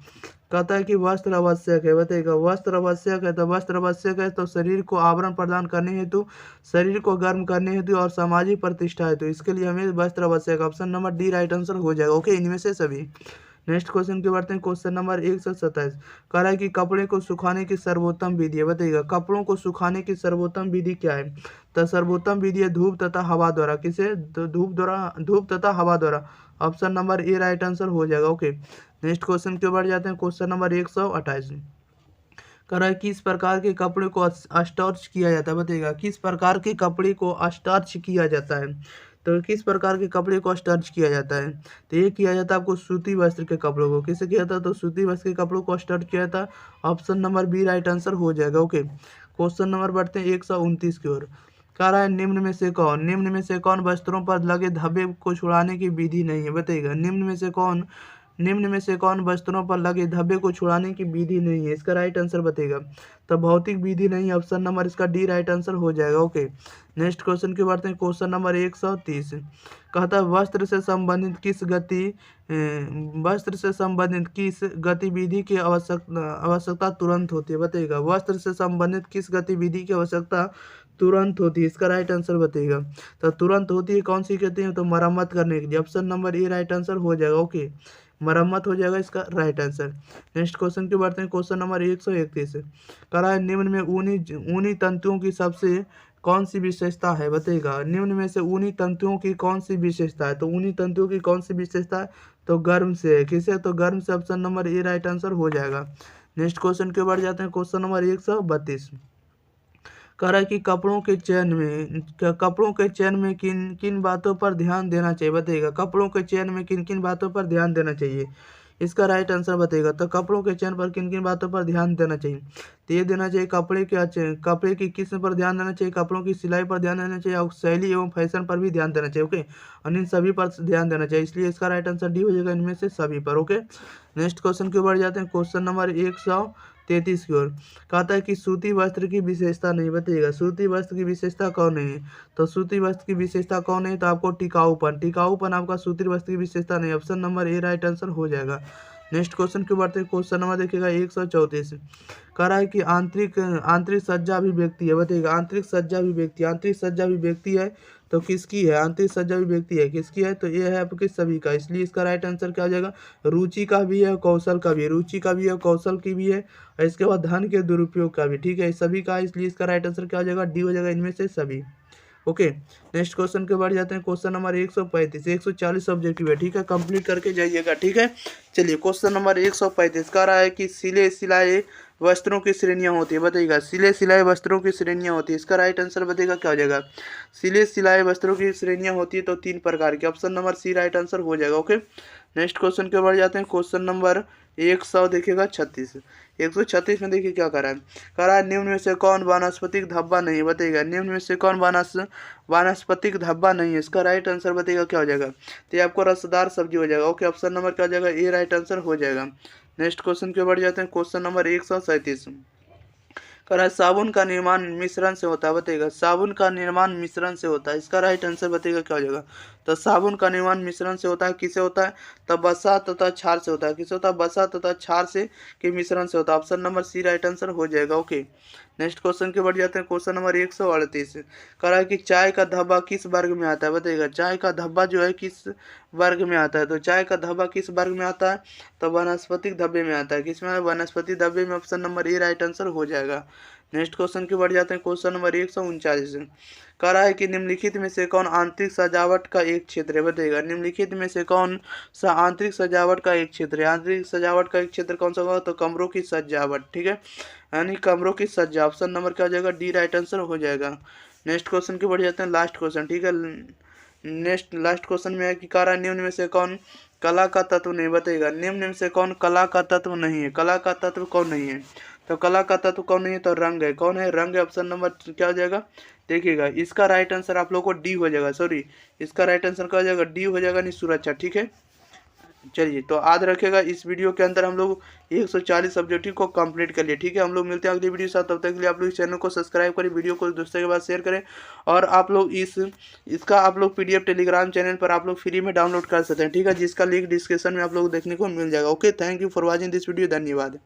कहता है कि वस्त्र आवश्यक है। बताइएगा वस्त्र आवश्यक है। तो वस्त्र आवश्यक है तो शरीर को आवरण प्रदान करने हेतु, शरीर को गर्म करने हेतु और सामाजिक प्रतिष्ठा हेतु, इसके लिए हमें वस्त्र आवश्यक। Option number D right answer हो जाएगा। ओके, इनमें से सभी। नेक्स्ट क्वेश्चन की बढ़ते हैं। क्वेश्चन नंबर 127 कह रहा है कि कपड़े को सुखाने की सर्वोत्तम विधि है। बताइएगा कपड़ों को सुखाने की सर्वोत्तम विधि क्या है? तो सर्वोत्तम विधि है धूप तथा हवा द्वारा। किसे? धूप तथा हवा द्वारा। Option number A right answer हो जाएगा। ओके, नेक्स्ट क्वेश्चन की ओर बढ़ जाते हैं। क्वेश्चन नंबर 128 कह रहा है किस प्रकार के कपड़े को स्टार्च किया जाता है? बताइएगा किस प्रकार के कपड़े को स्टार्च किया जाता है? तो किस प्रकार के कपड़े को स्टार्च किया जाता है? तो ये किया जाता है आपको सूती वस्त्र के कपड़ों को। किसे किया जाता है? तो सूती वस्त्र के कपड़ों को स्टार्च किया जाता है। Option number B right answer हो जाएगा। ओके, क्वेश्चन नंबर बढ़ते हैं 129 की ओर। कह रहा है निम्न में से कौन वस्त्रों पर लगे धब्बे को छुड़ाने की विधि नहीं है? बताइएगा निम्न में से कौन वस्त्रों पर लगे धब्बे को छुड़ाने की विधि नहीं है? इसका राइट आंसर बताइएगा। तो भौतिक विधि नहीं, ऑप्शन नंबर इसका डी राइट आंसर हो जाएगा। ओके, नेक्स्ट क्वेश्चन की बढ़ते हैं। क्वेश्चन नंबर 130 कहता है वस्त्र से संबंधित किस गतिविधि की आवश्यकता तुरंत होती है? बताइएगा वस्त्र से संबंधित किस गतिविधि की आवश्यकता तुरंत होती है? इसका राइट आंसर बताइएगा। तो तुरंत होती है कौन सी कहते हैं? तो मरम्मत करने के लिए। Option number A right answer हो जाएगा। ओके, मरम्मत हो जाएगा इसका राइट आंसर। नेक्स्ट क्वेश्चन की बढ़ते हैं। क्वेश्चन नंबर 131 कह रहा है निम्न में ऊनी तंतुओं की सबसे कौन सी विशेषता है, बताइएगा। निम्न में से ऊनी तंतुओं की कौन सी विशेषता है, तो ऊनी तंतुओं की कौन सी विशेषता है, तो गर्म से है। किसे, तो गर्म से option number A right answer हो जाएगा। नेक्स्ट क्वेश्चन के बढ़ जाते हैं। क्वेश्चन नंबर 132 कह रहा है कि कपड़ों के चयन में किन किन बातों पर ध्यान देना चाहिए, बताइएगा। कपड़ों के चयन में किन किन बातों पर ध्यान देना चाहिए, इसका राइट आंसर बताइएगा। तो कपड़ों के चयन पर किन किन बातों पर ध्यान देना चाहिए, तो ये देना चाहिए कपड़े की किस्म पर ध्यान देना चाहिए, कपड़ों की सिलाई पर ध्यान देना चाहिए और शैली एवं फैशन पर भी ध्यान देना चाहिए। ओके, और इन सभी पर ध्यान देना चाहिए, इसलिए इसका राइट आंसर डी हो जाएगा इनमें से सभी पर। ओके, नेक्स्ट क्वेश्चन की ओर जाते हैं। क्वेश्चन नंबर 133 की ओर कहता है कि सूती वस्त्र की विशेषता नहीं, बताइएगा। सूती वस्त्र की विशेषता कौन नहीं है, तो सूती वस्त्र की विशेषता कौन है, तो आपको टिकाऊपन आपका सूती वस्त्र की विशेषता नहीं, option number A right answer हो जाएगा। नेक्स्ट क्वेश्चन की बढ़ते हैं। क्वेश्चन नंबर देखिएगा 134 कह रहा है कि आंतरिक सज्जा अभिव्यक्ति है, बताइएगा। आंतरिक सज्जा अभिव्यक्ति है तो किसकी है, आंतरिक सज्जा अभिव्यक्ति है किसकी है, तो ये है आपके सभी का, इसलिए इसका राइट आंसर क्या हो जाएगा। रुचि का भी है, कौशल का भी है, रुचि का भी है, कौशल की भी है, और इसके बाद धन के दुरुपयोग का भी, ठीक है, सभी का, इसलिए इसका राइट आंसर क्या हो जाएगा, डी हो जाएगा इनमें से सभी। ओके, नेक्स्ट क्वेश्चन के बढ़ जाते हैं। क्वेश्चन नंबर 135 140 ऑब्जेक्टिव है, ठीक है, कंप्लीट करके जाइएगा, ठीक है। चलिए क्वेश्चन नंबर 135 कह रहा है कि सिलाए वस्त्रों की श्रेणियां होती है, बताइएगा। सिलाए वस्त्रों की श्रेणियां होती है, इसका राइट आंसर बताइएगा क्या हो जाएगा। सिलाए वस्त्रों की श्रेणियां होती है तो 3 प्रकार की, option number C right answer हो जाएगा। ओके, नेक्स्ट क्वेश्चन के बढ़ जाते हैं। क्वेश्चन नंबर 100 देखिएगा 36 136 में देखिए क्या कर रहा है निम्न में से कौन वानस्पतिक धब्बा नहीं है, बताइएगा। निम्न में से कौन वानस्पतिक धब्बा नहीं है, इसका राइट आंसर बताइएगा क्या हो जाएगा, तो ये आपको रसदार सब्जी हो जाएगा। ओके, ऑप्शन नंबर क्या हो जाएगा, ए राइट आंसर हो जाएगा। नेक्स्ट क्वेश्चन के बढ़ जाते हैं। क्वेश्चन नंबर 137 कह रहा है साबुन का निर्माण मिश्रण से होता है, बताइएगा। साबुन का निर्माण मिश्रण से होता है, इसका राइट आंसर बताइएगा क्या हो जाएगा। तो साबुन का निर्माण मिश्रण से होता है, किससे होता है, तो बसा तथा क्षार से होता है, किससे होता है, बसा तथा क्षार से के मिश्रण से होता है, option number C right answer हो जाएगा। ओके, नेक्स्ट क्वेश्चन के बढ़ जाते हैं। क्वेश्चन नंबर 138 कह रहा है कि चाय का धब्बा किस वर्ग में आता है, बताइएगा। चाय का धब्बा जो है किस वर्ग में आता है, तो चाय का धब्बा किस वर्ग में आता है, तो वनस्पतिक धब्बे में आता है, किसमें, वनस्पति धब्बे में, option number A right answer हो जाएगा। नेक्स्ट क्वेश्चन के बढ़ जाते हैं। क्वेश्चन नंबर 139 कह रहा है कि निम्नलिखित में से कौन आंतरिक सजावट का एक क्षेत्र है, बताइएगा। निम्नलिखित में से कौन सा आंतरिक सजावट का एक क्षेत्र है, आंतरिक सजावट का एक क्षेत्र कौन सा होगा, तो कमरों की सजावट, ठीक है, यानी कमरों की सज्जा, ऑप्शन नंबर क्या हो जाएगा, डी राइट आंसर हो जाएगा। नेक्स्ट क्वेश्चन के बढ़ जाते हैं। लास्ट क्वेश्चन, ठीक है, लास्ट क्वेश्चन में है कि कह रहा है निम्न में से कौन कला का तत्व नहीं, बताइएगा। निम्न में से कौन कला का तत्व नहीं है, कला का तत्व कौन नहीं है, तो कला का तत्व कौन नहीं है, तो रंग है, कौन है, रंग है, ऑप्शन नंबर क्या हो जाएगा, देखिएगा। इसका राइट आंसर आप लोग को डी हो जाएगा, सॉरी, इसका राइट आंसर क्या हो जाएगा, डी हो जाएगा, नहीं सुरक्षा, ठीक है। चलिए, तो याद रखेगा इस वीडियो के अंदर हम लोग 140 ऑब्जेक्टिव को कंप्लीट कर लिए, ठीक है। हम लोग मिलते हैं अगली वीडियो के साथ, तब तक के लिए आप लोग इस चैनल को सब्सक्राइब करें, वीडियो को दोस्तों के पास शेयर करें, और आप लोग इसका आप लोग PDF टेलीग्राम चैनल पर आप लोग फ्री में डाउनलोड कर सकते हैं, ठीक है, जिसका लिंक डिस्क्रिप्शन में आप लोग देखने को मिल जाएगा। Okay, thank you for watching this video, धन्यवाद।